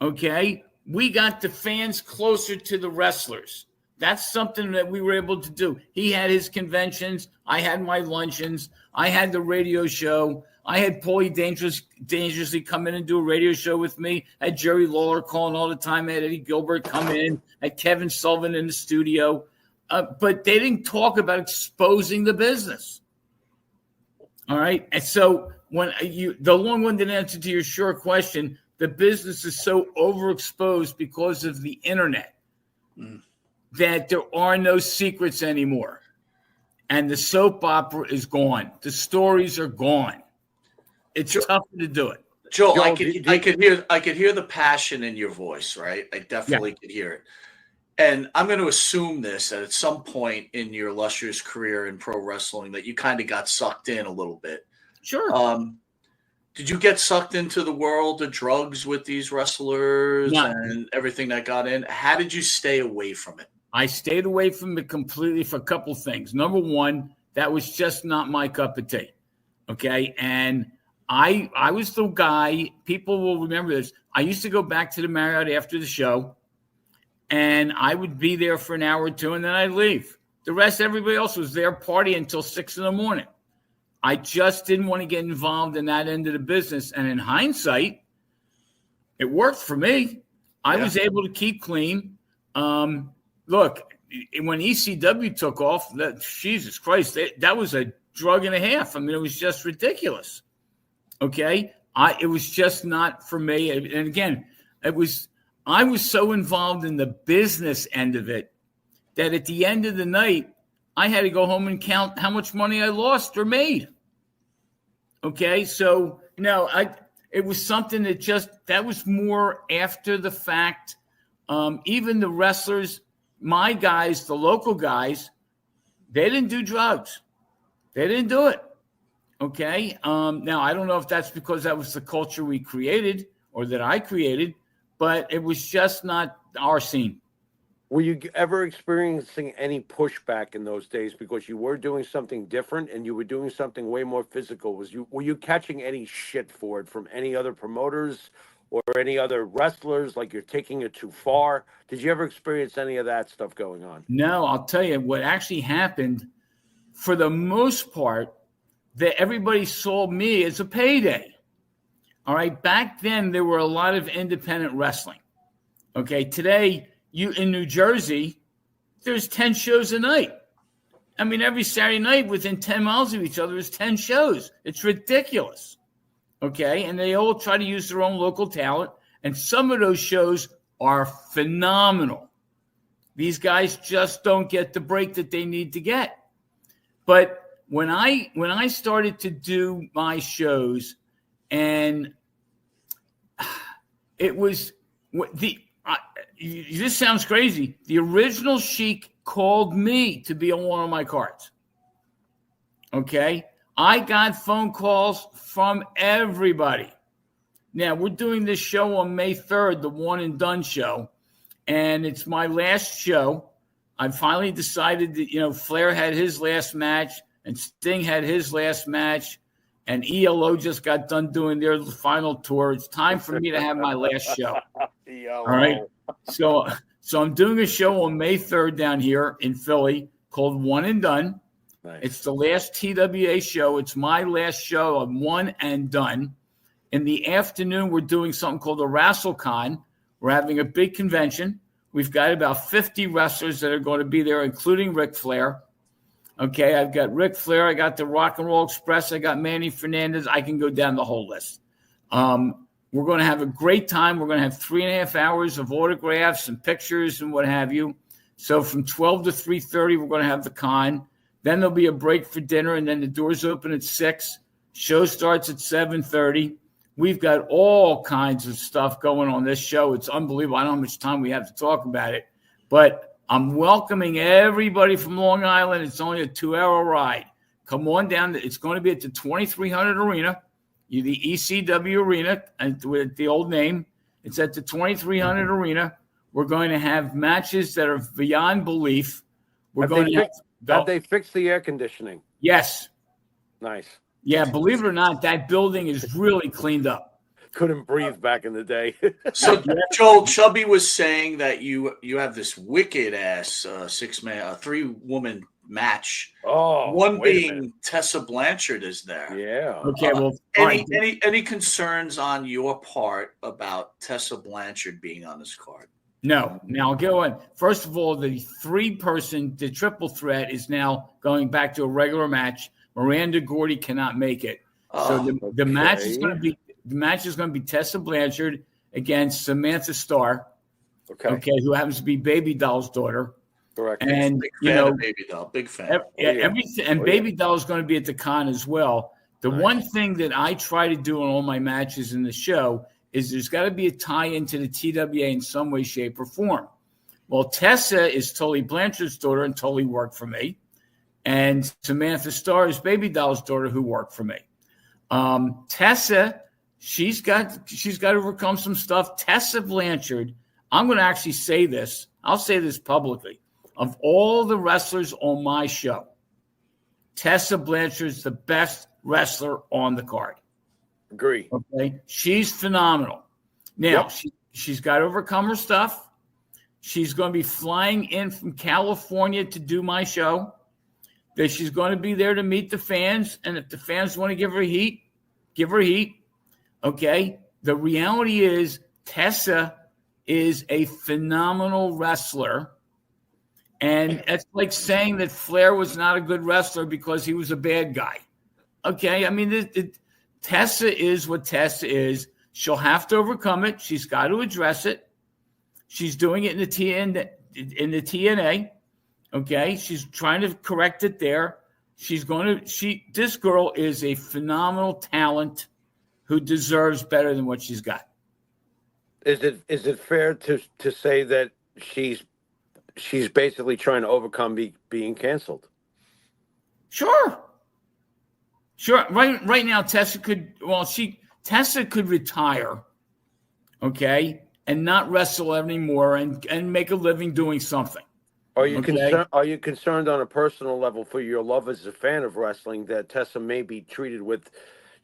Okay? We got the fans closer to the wrestlers. That's something that we were able to do. He had his conventions. I had my luncheons. I had the radio show. I had Paulie Dangerously come in and do a radio show with me. I had Jerry Lawler calling all the time. I had Eddie Gilbert come in. I had Kevin Sullivan in the studio. But they didn't talk about exposing the business. All right? And so the long-winded answer to your short question, the business is so overexposed because of the internet that there are no secrets anymore. And the soap opera is gone. The stories are gone. It's tougher to do it. Joel, I could hear the passion in your voice, right? I definitely could hear it. And I'm going to assume this, that at some point in your illustrious career in pro wrestling that you kind of got sucked in a little bit. Sure. Did you get sucked into the world of drugs with these wrestlers and everything that got in? How did you stay away from it? I stayed away from it completely for a couple things. Number one, that was just not my cup of tea. Okay. And I was the guy, people will remember this. I used to go back to the Marriott after the show, and I would be there for an hour or two, and then I'd leave. The rest, everybody else was there partying until 6 a.m. I just didn't want to get involved in that end of the business. And in hindsight, it worked for me. I was able to keep clean. Look, when ECW took off, Jesus Christ, that was a drug and a half. I mean, it was just ridiculous. Okay? It was just not for me. And again, I was so involved in the business end of it that at the end of the night, I had to go home and count how much money I lost or made. Okay? So, it was something that was more after the fact. Even the wrestlers, my guys, the local guys, they didn't do drugs. They didn't do it. Okay. Now, I don't know if that's because that was the culture we created or that I created, but it was just not our scene. Were you ever experiencing any pushback in those days because you were doing something different and you were doing something way more physical? Were you catching any shit for it from any other promoters or any other wrestlers, like you're taking it too far? Did you ever experience any of that stuff going on? No, I'll tell you what actually happened. For the most part, that everybody saw me as a payday. All right. Back then, there were a lot of independent wrestling. Okay. Today, in New Jersey, there's 10 shows a night. I mean, every Saturday night within 10 miles of each other is 10 shows. It's ridiculous. Okay. And they all try to use their own local talent. And some of those shows are phenomenal. These guys just don't get the break that they need to get. But when I started to do my shows, and it was this sounds crazy. The original Sheik called me to be on one of my cards. Okay. I got phone calls from everybody. Now, we're doing this show on May 3rd, the One and Done show, and it's my last show. I finally decided that, Flair had his last match, and Sting had his last match, and ELO just got done doing their final tour. It's time for me to have my last show. ELO. All right. So I'm doing a show on May 3rd down here in Philly called One and Done. Nice. It's the last TWA show. It's my last show of One and Done. In the afternoon, we're doing something called a WrestleCon. We're having a big convention. We've got about 50 wrestlers that are going to be there, including Ric Flair. Okay, I've got Ric Flair. I got the Rock and Roll Express. I got Manny Fernandez. I can go down the whole list. We're going to have a great time. We're going to have 3.5 hours of autographs and pictures and what have you. So from 12 to 3:30, we're going to have the con. Then there'll be a break for dinner, and then the doors open at 6. Show starts at 7:30. We've got all kinds of stuff going on this show. It's unbelievable. I don't know how much time we have to talk about it, but I'm welcoming everybody from Long Island. It's only a 2-hour ride. Come on down. It's going to be at the 2300 Arena, the ECW Arena, and with the old name. It's at the 2300 Arena. We're going to have matches that are beyond belief. Have they fixed the air conditioning? Yes. Nice. Yeah, believe it or not, that building is really cleaned up. Couldn't breathe back in the day. So, Joel, Chubby was saying that you have this wicked ass 3-woman match. Oh, one being Tessa Blanchard is there. Yeah. Okay. Well, any concerns on your part about Tessa Blanchard being on this card? No. Now I'll go on. First of all, the triple threat is now going back to a regular match. Miranda Gordy cannot make it. So the match is going to be Tessa Blanchard against Samantha Starr. Okay, who happens to be Baby Doll's daughter. Correct. And big fan of Baby Doll, big fan. Everything, and Baby Doll is going to be at the con as well. The one thing that I try to do in all my matches in the show is there's got to be a tie into the TWA in some way, shape, or form. Well, Tessa is Tully Blanchard's daughter and totally worked for me. And Samantha Starr is Baby Doll's daughter who worked for me. Tessa, she's got to overcome some stuff. Tessa Blanchard, I'm going to actually say this. I'll say this publicly. Of all the wrestlers on my show, Tessa Blanchard's the best wrestler on the card. Agree. Okay, she's phenomenal. Now, she's got to overcome her stuff. She's going to be flying in from California to do my show. That she's going to be there to meet the fans, and if the fans want to give her heat, give her heat. Okay? The reality is Tessa is a phenomenal wrestler, and it's like saying that Flair was not a good wrestler because he was a bad guy. Okay? I mean, Tessa is what Tessa is. She'll have to overcome it. She's got to address it. She's doing it in the TNA. Okay, she's trying to correct it there. This girl is a phenomenal talent who deserves better than what she's got. Is it fair to say that she's basically trying to overcome being canceled? Sure. Right now, Tessa could retire, okay, and not wrestle anymore and make a living doing something. Are you concerned on a personal level for your love as a fan of wrestling that Tessa may be treated with,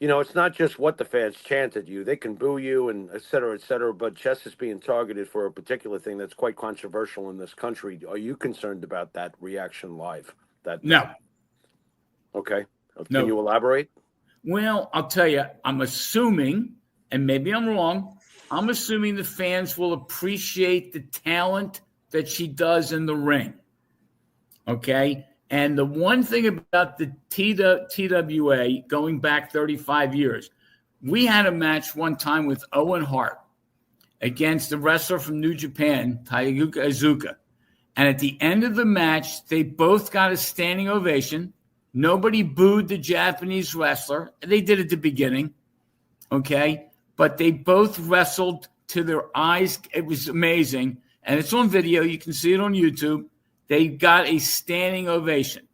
it's not just what the fans chant at you. They can boo you and et cetera, but Tessa's being targeted for a particular thing that's quite controversial in this country. Are you concerned about that reaction live? No. Okay. Can you elaborate? Well, I'll tell you, I'm assuming, and maybe I'm wrong, I'm assuming the fans will appreciate the talent that she does in the ring. Okay? And the one thing about the TWA going back 35 years, we had a match one time with Owen Hart against a wrestler from New Japan, Tayuka Iizuka. And at the end of the match, they both got a standing ovation. Nobody booed the Japanese wrestler. They did at the beginning. Okay? But they both wrestled to their eyes. It was amazing. And it's on video. You can see it on YouTube. They got a standing ovation.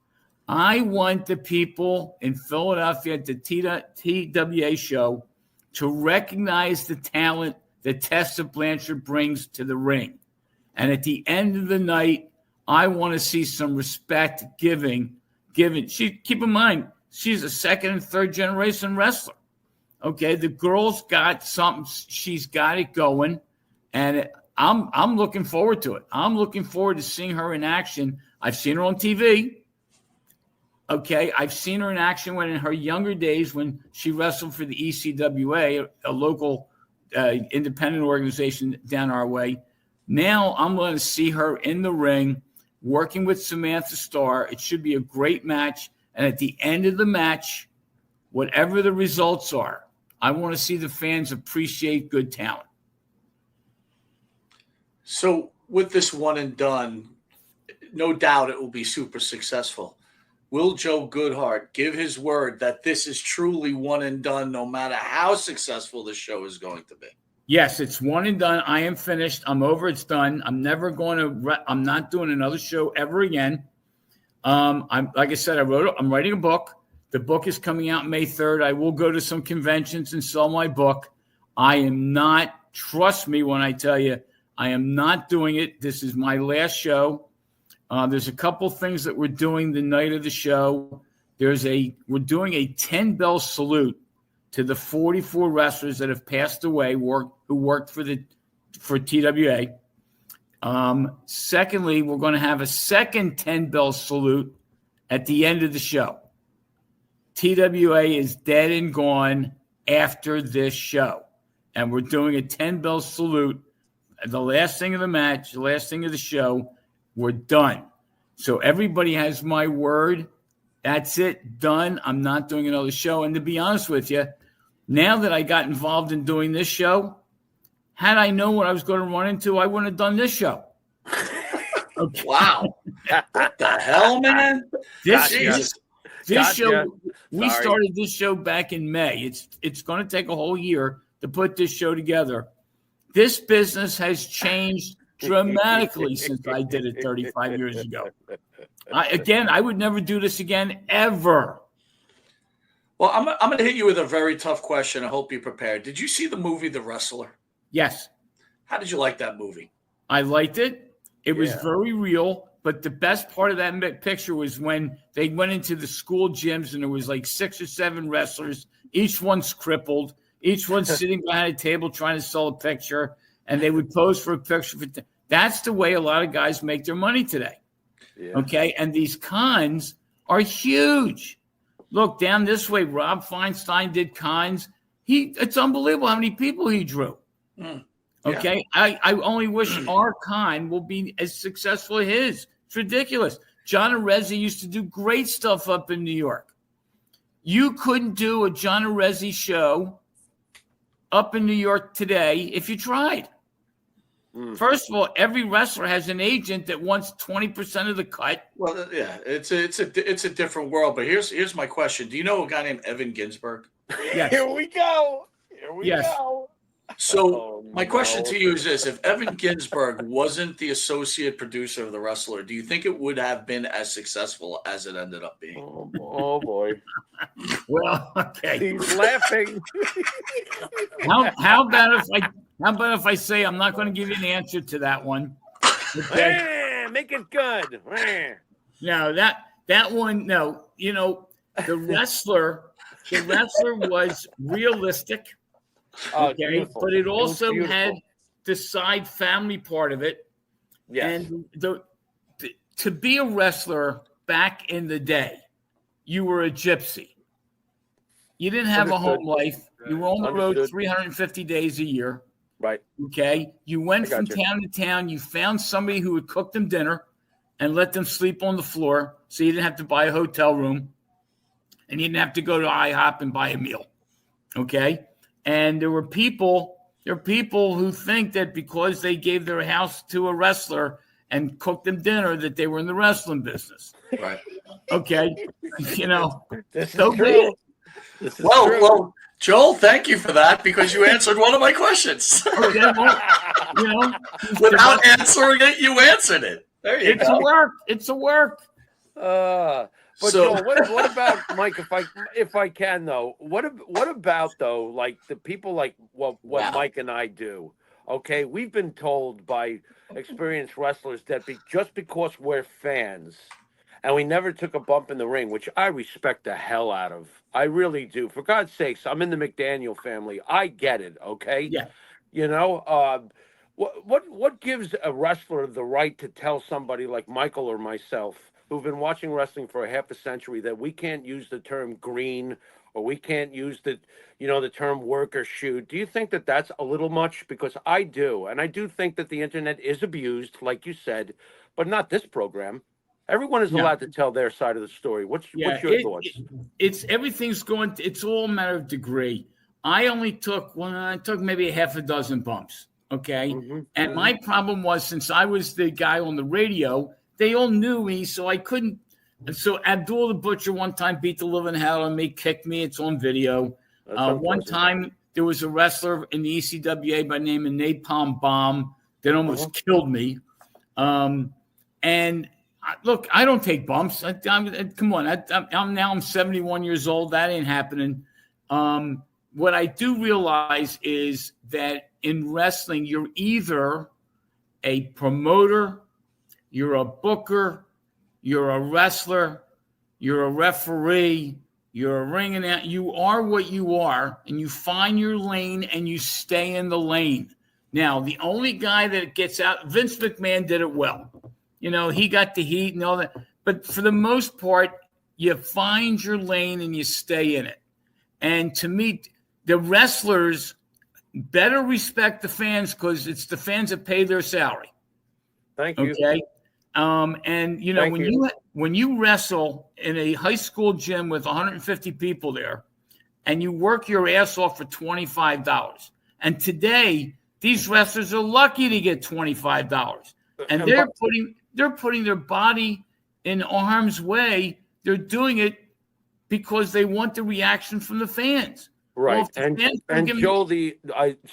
I want the people in Philadelphia at the TWA show to recognize the talent that Tessa Blanchard brings to the ring. And at the end of the night, I want to see some respect given. Keep in mind, she's a second and third generation wrestler. Okay, the girl's got something. She's got it going, and I'm looking forward to it. I'm looking forward to seeing her in action. I've seen her on TV. Okay, I've seen her in action when in her younger days when she wrestled for the ECWA, a local independent organization down our way. Now I'm going to see her in the ring working with Samantha Starr. It should be a great match. And at the end of the match, whatever the results are, I want to see the fans appreciate good talent. So with this one and done, no doubt it will be super successful. Will Joe Goodhart give his word that this is truly one and done, no matter how successful the show is going to be? Yes, it's one and done. I am finished. I'm over. It's done. I'm never going to. I'm not doing another show ever again. I'm like I said. I'm writing a book. The book is coming out May 3rd. I will go to some conventions and sell my book. I am not. Trust me when I tell you, I am not doing it. This is my last show. There's a couple things that we're doing the night of the show. We're doing a 10-bell salute to the 44 wrestlers that have passed away who worked for TWA. Secondly, we're going to have a second 10-bell salute at the end of the show. TWA is dead and gone after this show. And we're doing a 10-bell salute. The last thing of the match, the last thing of the show, we're done. So everybody has my word. That's it. Done. I'm not doing another show. And to be honest with you, now that I got involved in doing this show, had I known what I was going to run into, I wouldn't have done this show. Okay. Wow. What the hell, man? This show, we started this show back in May. It's going to take a whole year to put this show together. This business has changed dramatically since I did it 35 years ago. I would never do this again, ever. Well, I'm going to hit you with a very tough question. I hope you're prepared. Did you see the movie The Wrestler? Yes. How did you like that movie? I liked it. It was very real. But the best part of that picture was when they went into the school gyms and there was like 6 or 7 wrestlers. Each one's crippled. Each one's sitting behind a table trying to sell a picture. And they would pose for a picture. That's the way a lot of guys make their money today. Yeah. Okay? And these cons are huge. Look, down this way, Rob Feinstein did cons. It's unbelievable how many people he drew. Okay? I only wish our con will be as successful as his. It's ridiculous. John Arezzi used to do great stuff up in New York. You couldn't do a John Arezzi show up in New York today if you tried. First of all, every wrestler has an agent that wants 20% of the cut. Well, yeah, it's a different world. But here's my question: do you know a guy named Evan Ginsberg? Yes. Here we go. Go. So my question to you is this: if Evan Ginsberg wasn't the associate producer of The Wrestler, do you think it would have been as successful as it ended up being? Oh boy. Well, okay. He's laughing. How about if I say I'm not going to give you an answer to that one? Okay. Make it good. No, that one. No, the wrestler was realistic. Okay, but it also had the side family part of it. Yes. And to be a wrestler back in the day, you were a gypsy. You didn't have a home life. You were on the road 350 days a year. Right. Okay. You went from town to town. You found somebody who would cook them dinner and let them sleep on the floor so you didn't have to buy a hotel room and you didn't have to go to IHOP and buy a meal. Okay. And there are people who think that because they gave their house to a wrestler and cooked them dinner that they were in the wrestling business. Right. Okay. This so is true. Well, Joel, thank you for that because you answered one of my questions. Without answering it, you answered it. There you go. It's a work. But So- Joel, what about Mike? If I can though, what about though? Like the people like what Wow. Mike and I do. Okay, we've been told by experienced wrestlers that just because we're fans and we never took a bump in the ring, which I respect the hell out of. I really do. For God's sakes, I'm in the McDaniel family. I get it. Okay. Yeah. You know, what gives a wrestler the right to tell somebody like Michael or myself, who've been watching wrestling for a half a century, that we can't use the term green or we can't use the term work or shoot? Do you think that that's a little much? Because I do, and I do think that the internet is abused, like you said, but not this program. Everyone is allowed to tell their side of the story. What's your thoughts? It's everything's going. It's all a matter of degree. I took maybe a half a dozen bumps. Okay. And my problem was, since I was the guy on the radio, they all knew me, so I couldn't. And so Abdul the Butcher one time beat the living hell out of me, kicked me. It's on video. One time there was a wrestler in the ECWA by the name of Napalm Bomb that almost killed me. And look, I don't take bumps. Come on. I'm 71 years old. That ain't happening. What I do realize is that in wrestling, you're either a promoter, you're a booker, you're a wrestler, you're a referee, you're a ring announcer. You are what you are, and you find your lane and you stay in the lane. Now, the only guy that gets out, Vince McMahon did it well. You know, he got the heat and all that. But for the most part, you find your lane and you stay in it. And to me, the wrestlers better respect the fans, because it's the fans that pay their salary. Thank you. Okay. And you know, when you wrestle in a high school gym with 150 people there, and you work your ass off for $25, and today these wrestlers are lucky to get $25, and they're putting their body in harm's way. They're doing it because they want the reaction from the fans. Right. Well, and Joel,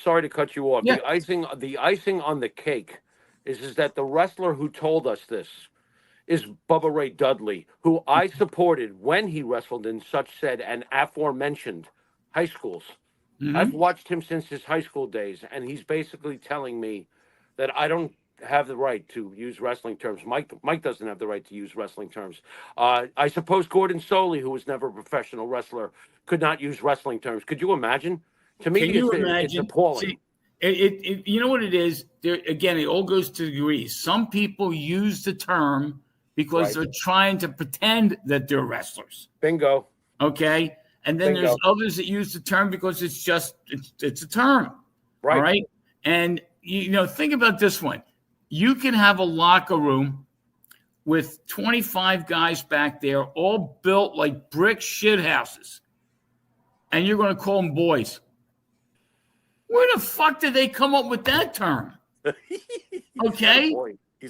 sorry to cut you off. Yeah. The icing on the cake is that the wrestler who told us this is Bubba Ray Dudley, who I supported when he wrestled in such said and aforementioned high schools. I've watched him since his high school days, and he's basically telling me that I don't have the right to use wrestling terms. Mike doesn't have the right to use wrestling terms. I suppose Gordon Soley, who was never a professional wrestler, could not use wrestling terms. Could you imagine? To me, it's appalling. See, you know what it is? Again, it all goes to degrees. Some people use the term because they're trying to pretend that they're wrestlers. Bingo. Okay? And then there's others that use the term because it's a term. Right. All right? And, you know, think about this one. You can have a locker room with 25 guys back there, all built like brick shit houses, and you're going to call them boys. Where the fuck did they come up with that term? Okay?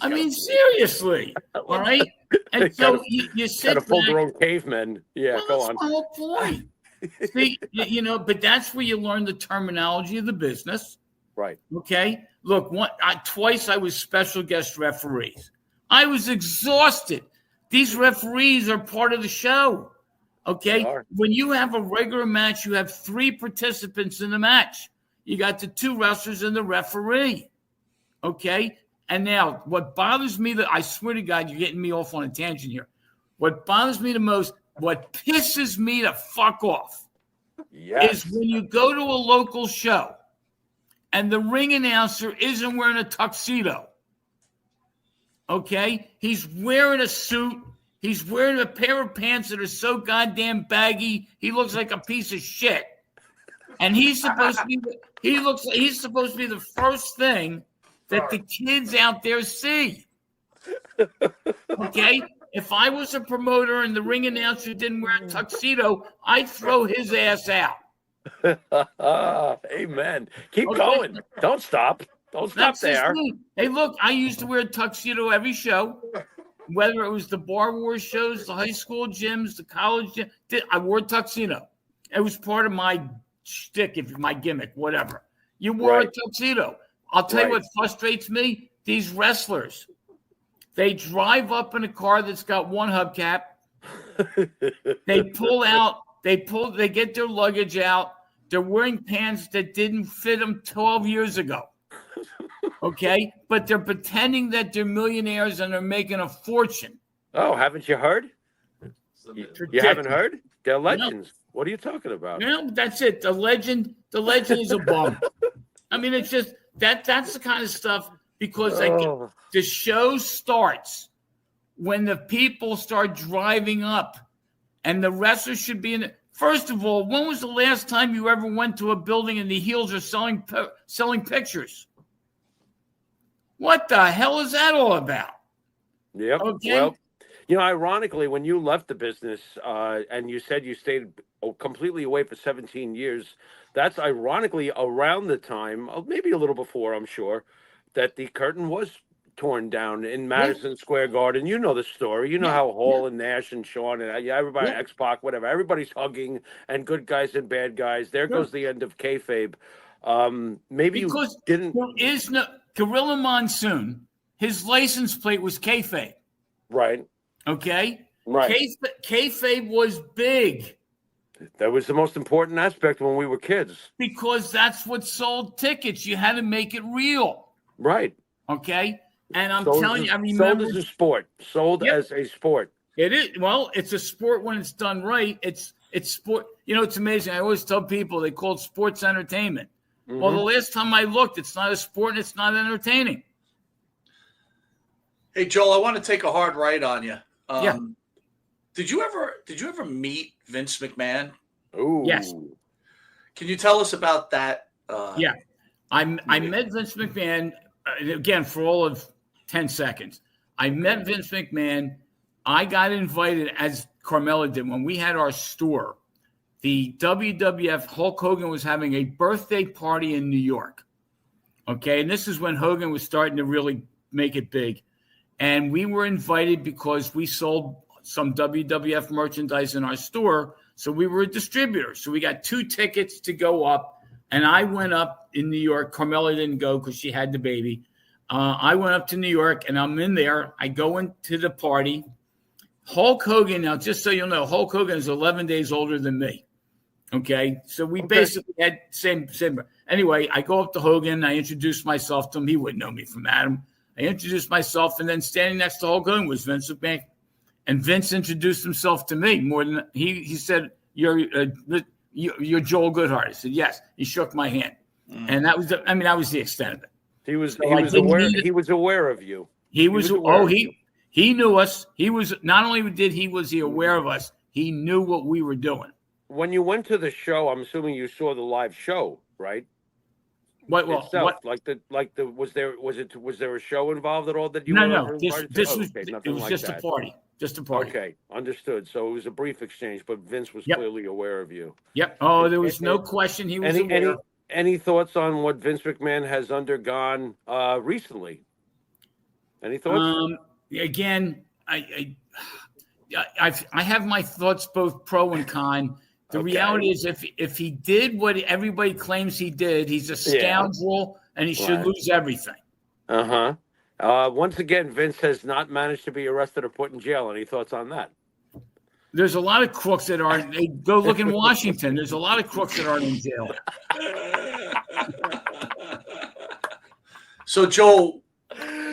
I mean, seriously. All right? And so you sit back. Pull their own cavemen. Yeah, go on. That's my whole point. See, you know, but that's where you learn the terminology of the business. Right. Okay? Look, twice I was special guest referees. I was exhausted. These referees are part of the show. Okay? When you have a regular match, you have 3 participants in the match. You got the 2 wrestlers and the referee. Okay? And now, what bothers me, I swear to God, you're getting me off on a tangent here. What bothers me the most, what pisses me the fuck off, is when you go to a local show and the ring announcer isn't wearing a tuxedo. Okay? He's wearing a suit. He's wearing a pair of pants that are so goddamn baggy, he looks like a piece of shit. And he's supposed to be he's supposed to be the first thing that the kids out there see. Okay? If I was a promoter and the ring announcer didn't wear a tuxedo, I'd throw his ass out. Amen. Keep going. Don't stop. Don't stop there. Hey, look, I used to wear a tuxedo every show, whether it was the Bar Wars shows, the high school gyms, the college gym. I wore a tuxedo. It was part of my shtick, my gimmick, whatever. You wore a tuxedo. I'll tell you what frustrates me. These wrestlers, they drive up in a car that's got one hubcap. They pull out. They get their luggage out. They're wearing pants that didn't fit them 12 years ago. Okay, but they're pretending that they're millionaires and they're making a fortune. Oh, haven't you heard? You haven't heard? They're legends. No. What are you talking about? No, that's it. The legend is a bum. I mean, it's just that's the kind of stuff because the show starts when the people start driving up and the wrestlers should be in it. First of all, when was the last time you ever went to a building and the heels are selling pictures? What the hell is that all about? Yep. Okay. Well, ironically, when you left the business and you said you stayed completely away for 17 years, that's ironically around the time, maybe a little before, I'm sure, that the curtain was torn down in Madison Square Garden. You know the story. You know how Hall and Nash and Shawn and everybody, X-Pac, whatever, everybody's hugging and good guys and bad guys. There goes the end of kayfabe. Maybe because you didn't. There is no Gorilla Monsoon. His license plate was kayfabe. Right. Okay. Right. Kayfabe was big. That was the most important aspect when we were kids. Because that's what sold tickets. You had to make it real. Right. Okay. And I'm telling you, I remember. Sold as a sport. Sold as a sport. It is. Well, it's a sport when it's done right. It's sport. It's amazing. I always tell people they call it sports entertainment. Mm-hmm. Well, the last time I looked, it's not a sport and it's not entertaining. Hey, Joel, I want to take a hard right on you. Did you ever meet Vince McMahon? Oh, yes. Can you tell us about that? Yeah, I met Vince McMahon again for all of 10 seconds. I met Vince McMahon. I got invited, as Carmella did, when we had our store. The WWF, Hulk Hogan was having a birthday party in New York. Okay, and this is when Hogan was starting to really make it big. And we were invited because we sold some WWF merchandise in our store. So we were a distributor. So we got 2 tickets to go up. And I went up in New York. Carmella didn't go because she had the baby. I went up to New York, and I'm in there. I go into the party. Hulk Hogan, now just so you'll know, Hulk Hogan is 11 days older than me. Okay? So we basically had same. Anyway, I go up to Hogan. I introduced myself to him. He wouldn't know me from Adam. I introduced myself, and then standing next to Hulk Hogan was Vince McMahon. And Vince introduced himself to me more than he said, you're Joel Goodhart. I said, yes. He shook my hand. And that was the extent of it. He was aware of you. He knew us. He was not only was he aware of us, he knew what we were doing. When you went to the show, I'm assuming you saw the live show, right? Was there a show involved at all that you? No. This was just a party. Just a party. Okay, understood. So it was a brief exchange, but Vince was clearly aware of you. Yep. Oh, there was no question he was aware. Any thoughts on what Vince McMahon has undergone recently? Any thoughts? Again, I have my thoughts both pro and con. The reality is, if he did what everybody claims he did, he's a scoundrel and he should lose everything. Once again, Vince has not managed to be arrested or put in jail. Any thoughts on that? There's a lot of crooks that aren't. Go look in Washington. There's a lot of crooks that aren't in jail. So, Joel,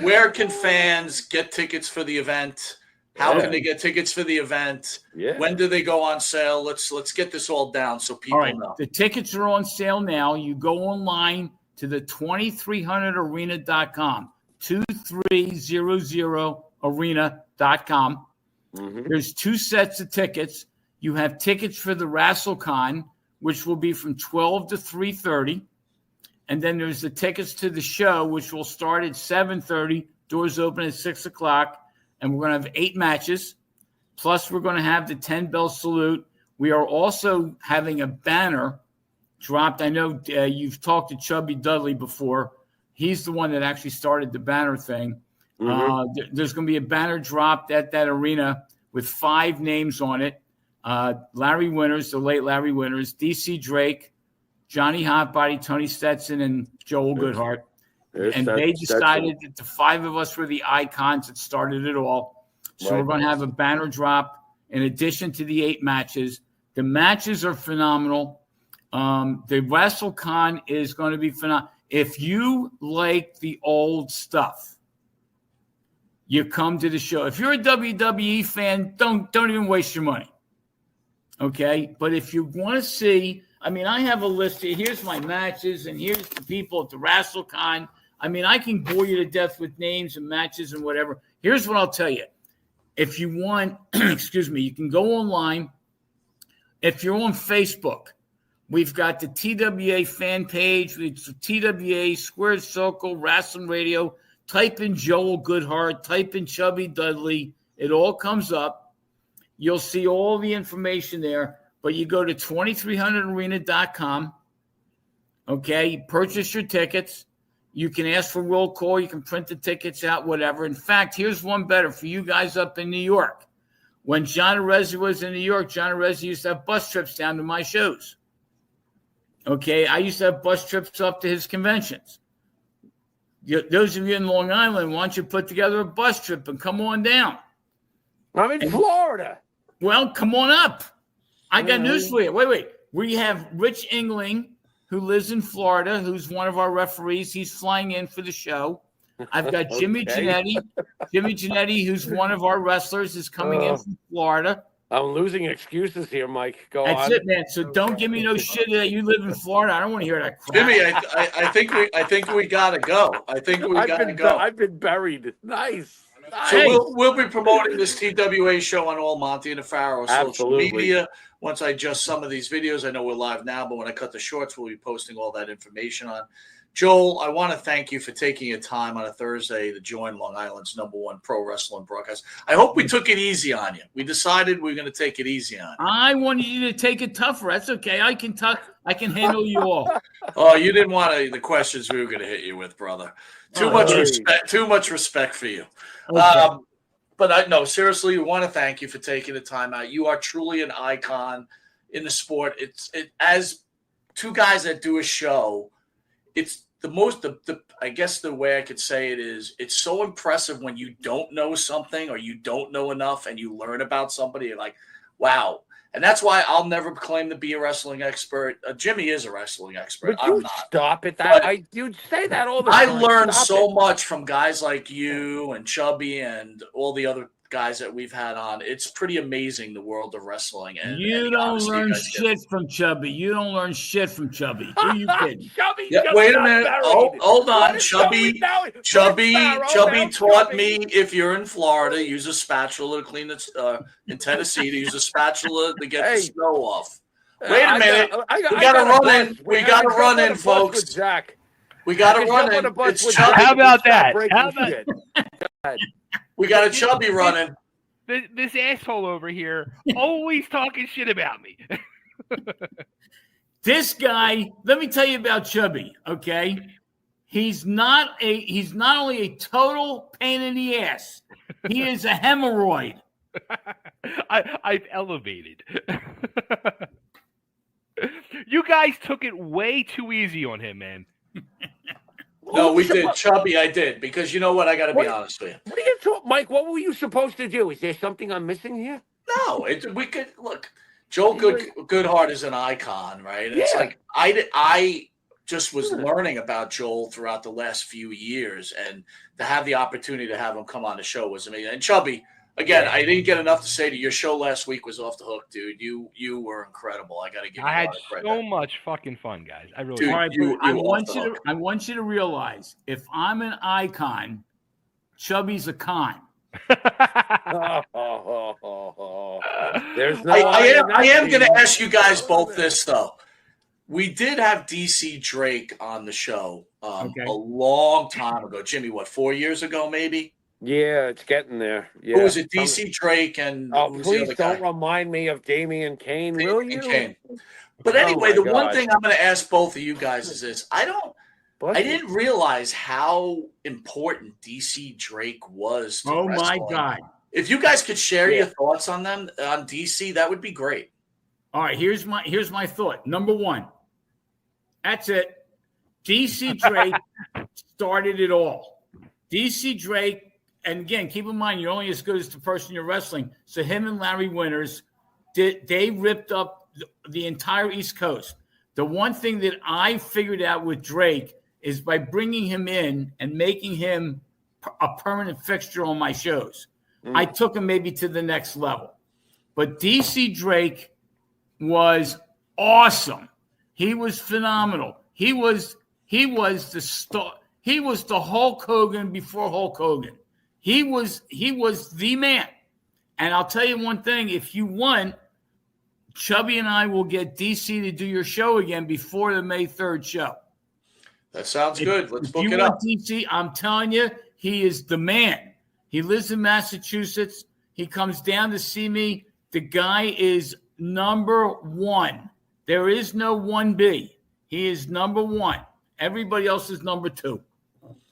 where can fans get tickets for the event? How can they get tickets for the event? Yeah. When do they go on sale? Let's get this all down so people know. The tickets are on sale now. You go online to the 2300arena.com, 2300arena.com. There's 2 sets of tickets. You have tickets for the WrestleCon, which will be from 12 to 3:30. And then there's the tickets to the show, which will start at 7:30. Doors open at 6 o'clock. And we're going to have 8 matches. Plus, we're going to have the 10-bell salute. We are also having a banner dropped. I know you've talked to Chubby Dudley before. He's the one that actually started the banner thing. There's going to be a banner dropped at that arena with 5 names on it. Larry Winters, the late Larry Winters, DC Drake, Johnny Hotbody, Tony Stetson, and Joel Goodhart. And they decided that the 5 of us were the icons that started it all. So we're going to have a banner drop. in addition to the 8 matches. The matches are phenomenal. The WrestleCon is going to be phenomenal. If you like the old stuff, you come to the show. If you're a WWE fan, don't even waste your money. Okay? But if you want to see, I mean, I have a list here. Here's my matches, and here's the people at the WrestleCon. I mean, I can bore you to death with names and matches and whatever. Here's what I'll tell you. If you want, excuse me, you can go online. If you're on Facebook, we've got the TWA fan page. It's TWA Squared Circle Wrestling Radio. Type in Joel Goodhart. Type in Chubby Dudley. It all comes up. You'll see all the information there. But you go to 2300arena.com. Okay, you purchase your tickets. You can ask for roll call. You can print the tickets out, whatever. In fact, here's one better for you guys up in New York. When John Arezzi was in New York, John Arezzi used to have bus trips down to my shows. Okay, I used to have bus trips up to his conventions. Those of you in Long Island, why don't you put together a bus trip and come on down? I'm in Florida. Well, come on up. I got news for you. Wait. We have Rich Engling, who lives in Florida, who's one of our referees. He's flying in for the show. I've got Jimmy Giannetti. Jimmy Giannetti, who's one of our wrestlers, is coming in from Florida. I'm losing excuses here, Mike. Go That's on. it, man. So don't give me no shit that you live in Florida. I don't want to hear that crap. Jimmy, I think we gotta go. I think we gotta go. I've been buried. Nice. So we'll be promoting this TWA show on all Monte and the Pharaoh social media. Once I adjust some of these videos, I know we're live now, but when I cut the shorts, we'll be posting all that information on. Joel, I want to thank you for taking your time on a Thursday to join Long Island's #1 pro wrestling broadcast. I hope we took it easy on you. We decided we're going to take it easy on you. I wanted you to take it tougher. That's okay. I can handle you all. Oh, you didn't want the questions we were going to hit you with, brother. Too much respect for you. Okay. But seriously, we want to thank you for taking the time out. You are truly an icon in the sport. As two guys that do a show, it's the most, I guess the way I could say it is, it's so impressive when you don't know something or you don't know enough and you learn about somebody. You're like, wow. And that's why I'll never claim to be a wrestling expert. Jimmy is a wrestling expert. But I'm not. Stop it. You'd say that all the time. I learned so much from guys like you and Chubby and all the other guys that we've had on. It's pretty amazing, the world of wrestling. And you don't learn shit from Chubby. You don't learn shit from Chubby. Who are you kidding? Chubby, wait a minute. Hold on. Chubby taught me if you're in Florida, use a spatula to clean the in Tennessee, to use a spatula to get the snow off. Wait a minute. We got to run in. We got to run in, folks. Jack. We got to run in. How about that? We got a Chubby running. This asshole over here always talking shit about me. This guy, let me tell you about Chubby, okay? He's not only a total pain in the ass, he is a hemorrhoid. I've elevated. You guys took it way too easy on him, man. No, we did. Chubby, I did. Because you know what? I got to be honest with you. What are you talking, Mike? What were you supposed to do? Is there something I'm missing here? No, we could look. Joel Goodhart is an icon, right? It's like I just was learning about Joel throughout the last few years, and to have the opportunity to have him come on the show was amazing. And Chubby, again, I didn't get enough to say to you. Your show last week was off the hook, dude. You were incredible. I got to give you a lot of credit. I had so much fucking fun, guys. I really. Dude, all right, I want you to realize, if I'm an icon, Chubby's a con. There's no. I am going to ask you guys both this though. We did have DC Drake on the show a long time ago. Jimmy, what, 4 years ago, maybe? Yeah, it's getting there. Yeah. Who was it? DC Drake and please don't remind me of Damian Kane, will you? Kane. But anyway, the one thing I'm going to ask both of you guys is this: I didn't realize how important DC Drake was to wrestling. My God! If you guys could share your thoughts on them on DC, that would be great. All right, here's my thought. Number one, that's it. DC Drake started it all. DC Drake and again, keep in mind, you're only as good as the person you're wrestling. So him and Larry Winters, they ripped up the entire East Coast. The one thing that I figured out with Drake is by bringing him in and making him a permanent fixture on my shows, I took him maybe to the next level. But DC Drake was awesome. He was phenomenal. He was the star. He was the Hulk Hogan before Hulk Hogan. He was the man. And I'll tell you one thing: if you want, Chubby and I will get DC to do your show again before the May 3rd show. That sounds good. Let's book it up. If you want DC, I'm telling you, he is the man. He lives in Massachusetts. He comes down to see me. The guy is number one. There is no 1B. He is number one. Everybody else is number two.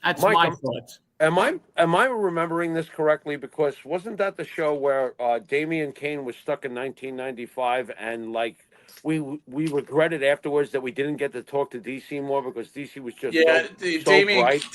That's Mike, my thoughts. Am I remembering this correctly? Because wasn't that the show where Damian Kane was stuck in 1995, and like we regretted afterwards that we didn't get to talk to DC more because DC was just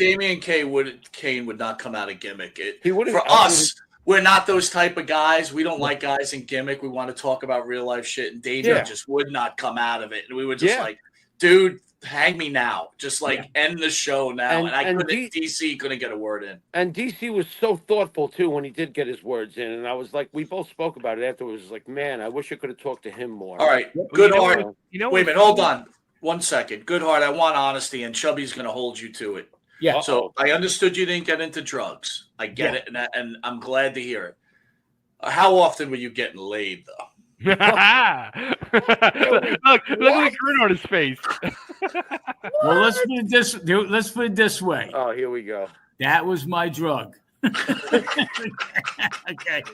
Damian Kane would not come out of gimmick. He wouldn't. For us, we're not those type of guys. We don't like guys in gimmick. We want to talk about real life shit, and Damian just would not come out of it. And we were just like, dude, hang me now. Just end the show now. And DC couldn't get a word in. And DC was so thoughtful too when he did get his words in. And I was like, we both spoke about it afterwards. It was like, man, I wish I could have talked to him more. All right. Goodhart. Wait a minute. Hold on. 1 second. Goodhart, I want honesty, and Chubby's going to hold you to it. Yeah. So I understood you didn't get into drugs. I get it. And I'm glad to hear it. How often were you getting laid, though? Look at the grin on his face. Well, let's put it this way. Oh, here we go. That was my drug. Okay.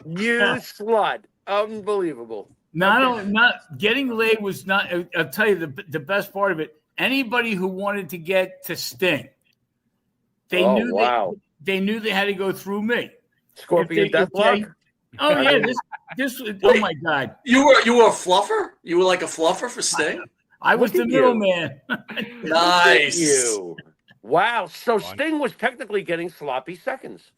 You slut. Unbelievable. Not getting laid was not. I'll tell you the best part of it. Anybody who wanted to get to Sting, they knew they had to go through me. Scorpion Deathlock. Oh yeah, this. Oh my God! You were a fluffer? You were like a fluffer for Sting? I was the middleman. Nice. You. Wow. So Sting was technically getting sloppy seconds.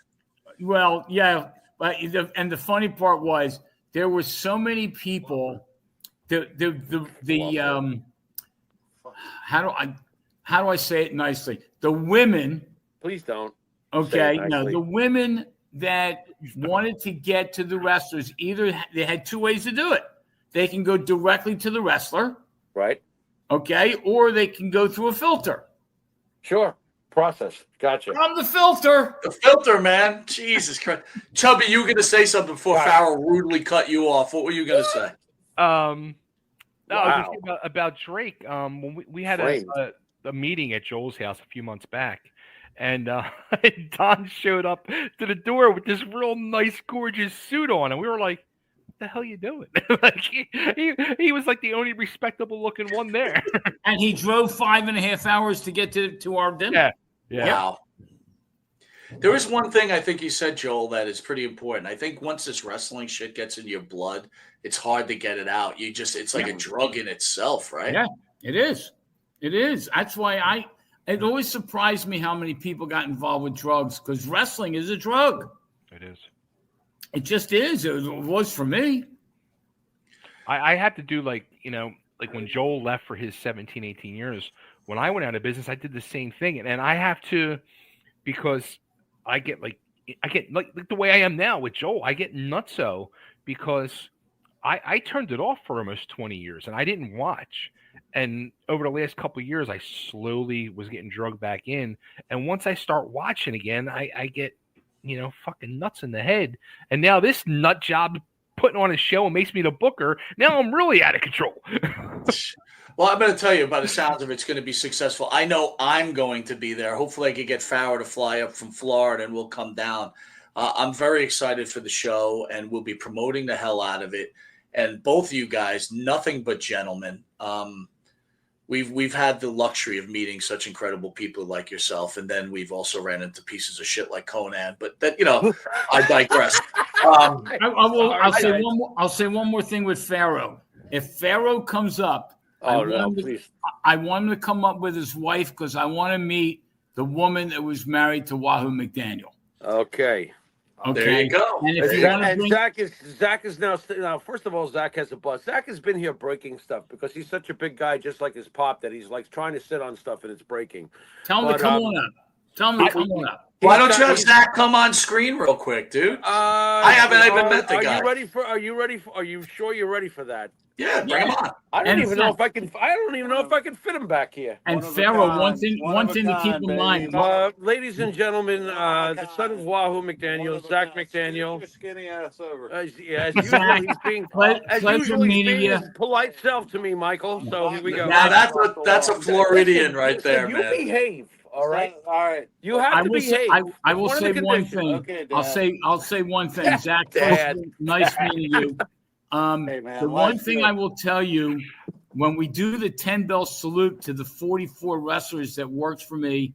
Well, yeah, but the funny part was there were so many people. How do I say it nicely? The women. Please don't. Okay, no, the women that wanted to get to the wrestlers, either they had two ways to do it. They can go directly to the wrestler. Right. Okay. Or they can go through a filter. Sure. Process. Gotcha. I'm the filter. The filter, man. Jesus Christ. Chubby, you were going to say something before Pharaoh rudely cut you off. What were you going to say? No, I was about Drake. When we had a meeting at Joel's house a few months back. And Don showed up to the door with this real nice, gorgeous suit on, and we were like, "What the hell are you doing?" Like he was like the only respectable looking one there. And he drove 5.5 hours to get to our dinner. Yeah. Wow. There is one thing I think you said, Joel, that is pretty important. I think once this wrestling shit gets in your blood, it's hard to get it out. It's like a drug in itself, right? Yeah, it is. It is. That's why it always surprised me how many people got involved with drugs, because wrestling is a drug. It is. It just is. It was for me. I had to do like when Joel left for his 17, 18 years, when I went out of business, I did the same thing. And I have to, because I get like the way I am now with Joel, I get nutso because I turned it off for almost 20 years and I didn't watch. And over the last couple of years, I slowly was getting drugged back in. And once I start watching again, I get, fucking nuts in the head. And now this nut job putting on a show and makes me the booker. Now I'm really out of control. Well, I'm going to tell you, by the sounds of it, it's going to be successful. I know I'm going to be there. Hopefully I can get Pharaoh to fly up from Florida and we'll come down. I'm very excited for the show, and we'll be promoting the hell out of it. And both of you guys, nothing but gentlemen. We've had the luxury of meeting such incredible people like yourself, and then we've also ran into pieces of shit like Conan. But that, I digress. I'll say one more thing with Pharaoh. If Pharaoh comes up, I want him to come up with his wife, because I want to meet the woman that was married to Wahoo McDaniel. Okay. Okay. There you go. And if you want to And bring, Zach is now. First of all, Zach has a bus. Zach has been here breaking stuff because he's such a big guy, just like his pop, that he's like trying to sit on stuff and it's breaking. tell him to come on up. Tell him to come on up. Why don't you have Zach come on screen real quick, dude? I haven't even met the guy. Are you sure you're ready for that? Yeah, bring him on. I don't even know if I can fit him back here. And Pharaoh, one thing to keep in mind. Ladies and gentlemen, the son of Wahoo McDaniel, Zach McDaniel. Skinny ass over. As usual, he's being polite self to me, Michael. So here we go. Now that's a Floridian right there, you man. Behave. All right. You have to behave. I will say one thing. Okay, I'll say one thing. Zach, nice meeting you. Hey, man, the one thing I will tell you, when we do the 10-bell salute to the 44 wrestlers that works for me,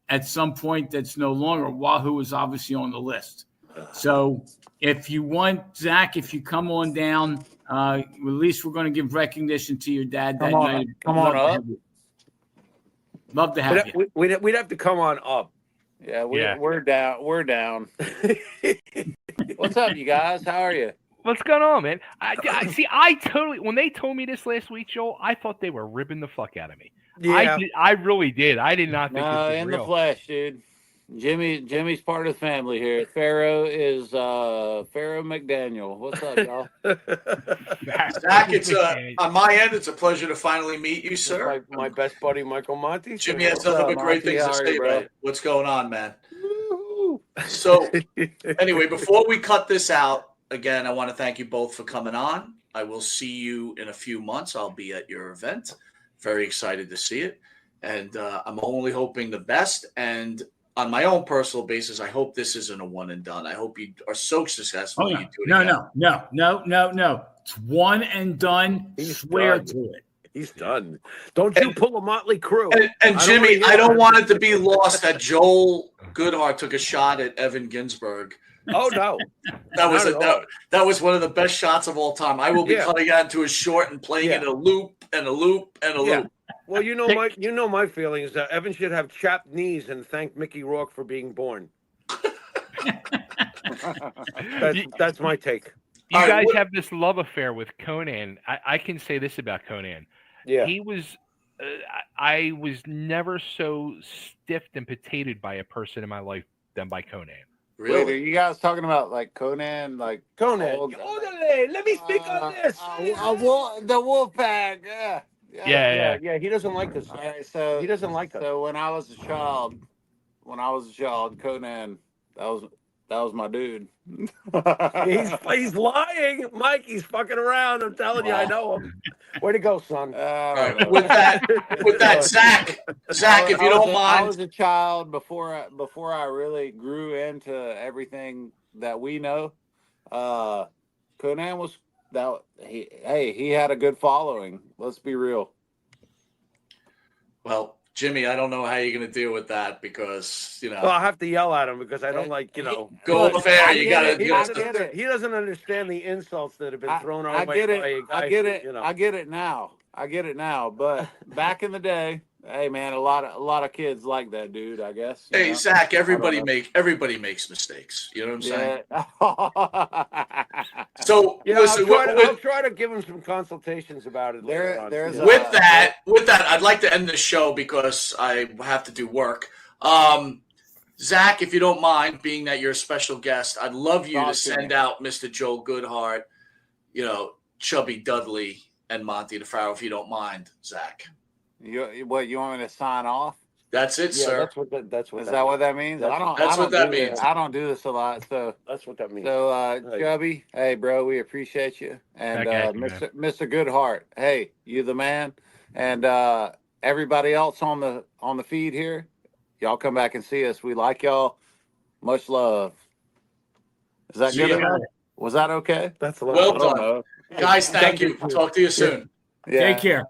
at some point that's no longer, Wahoo is obviously on the list. So if you want, Zach, if you come on down, at least we're going to give recognition to your dad that night. Come on up. Love to have you. We'd have to come on up. Yeah, we're down. We're down. What's up, you guys? How are you? What's going on, man? I totally, when they told me this last week, Joel, I thought they were ripping the fuck out of me. Yeah. I really did. I did not think this was in real. the flesh, dude. Jimmy's part of the family here. Pharaoh is Pharaoh McDaniel. What's up, y'all? Zach, it's on my end. It's a pleasure to finally meet you, sir. My best buddy, Michael Monte. Jimmy has nothing but great things to say, bro. What's going on, man? So, anyway, before we cut this out, again, I want to thank you both for coming on. I will see you in a few months. I'll be at your event. Very excited to see it. And I'm only hoping the best. And on my own personal basis, I hope this isn't a one and done. I hope you are so successful. Oh, you do it again. No. It's one and done. Swear to it. He's done. Don't you pull a motley crew. And Jimmy, I don't want it to be lost that Joel Goodhart took a shot at Evan Ginsberg. Oh no, that was one of the best shots of all time. I will be cutting on to a short and playing in a loop and a loop and a loop. Well, you know my feeling is that Evan should have chapped knees and thank Mickey Rourke for being born. That's my take. You guys have this love affair with Conan. I can say this about Conan. Yeah, he was. I was never so stiffed and potatoed by a person in my life than by Conan. Really? Wait, are you guys talking about like Conan? Like Conan. Let me speak on this. The wolf pack. Yeah. He doesn't like us. All right, so he doesn't like us. So when I was a child, Conan, that was my dude. he's lying, Mike. He's fucking around. I'm telling you, I know him. Way to go, son. All right, with that, Zach, if you don't mind, I was a child before I really grew into everything that we know. Conan was that he had a good following. Let's be real. Well, Jimmy, I don't know how you're going to deal with that because, Well, I'll have to yell at him because I don't like, Go fair. You got to. He doesn't understand the insults that have been thrown our way. I get it now. But back in the day, hey man, a lot of kids like that dude, I guess. Hey, Zach, everybody makes mistakes. You know what I'm saying? So listen, I'll try to give him some consultations about it. With that, I'd like to end the show because I have to do work. Zach, if you don't mind, being that you're a special guest, I'd love you to send out Mr. Joel Goodhart, Chubby Dudley, and Monte The Pharaoh, if you don't mind, Zach. You want me to sign off? That's it, sir. Is that what that means? That's what that means. I don't do this a lot, so that's what that means. So, Chubby, hey, bro, we appreciate you, and Mr. Goodhart, hey, you the man, and everybody else on the feed here, y'all come back and see us. We like y'all. Much love. Is that good? Was that okay? That's well done, guys. Thank you. Talk to you soon. Yeah. Take care.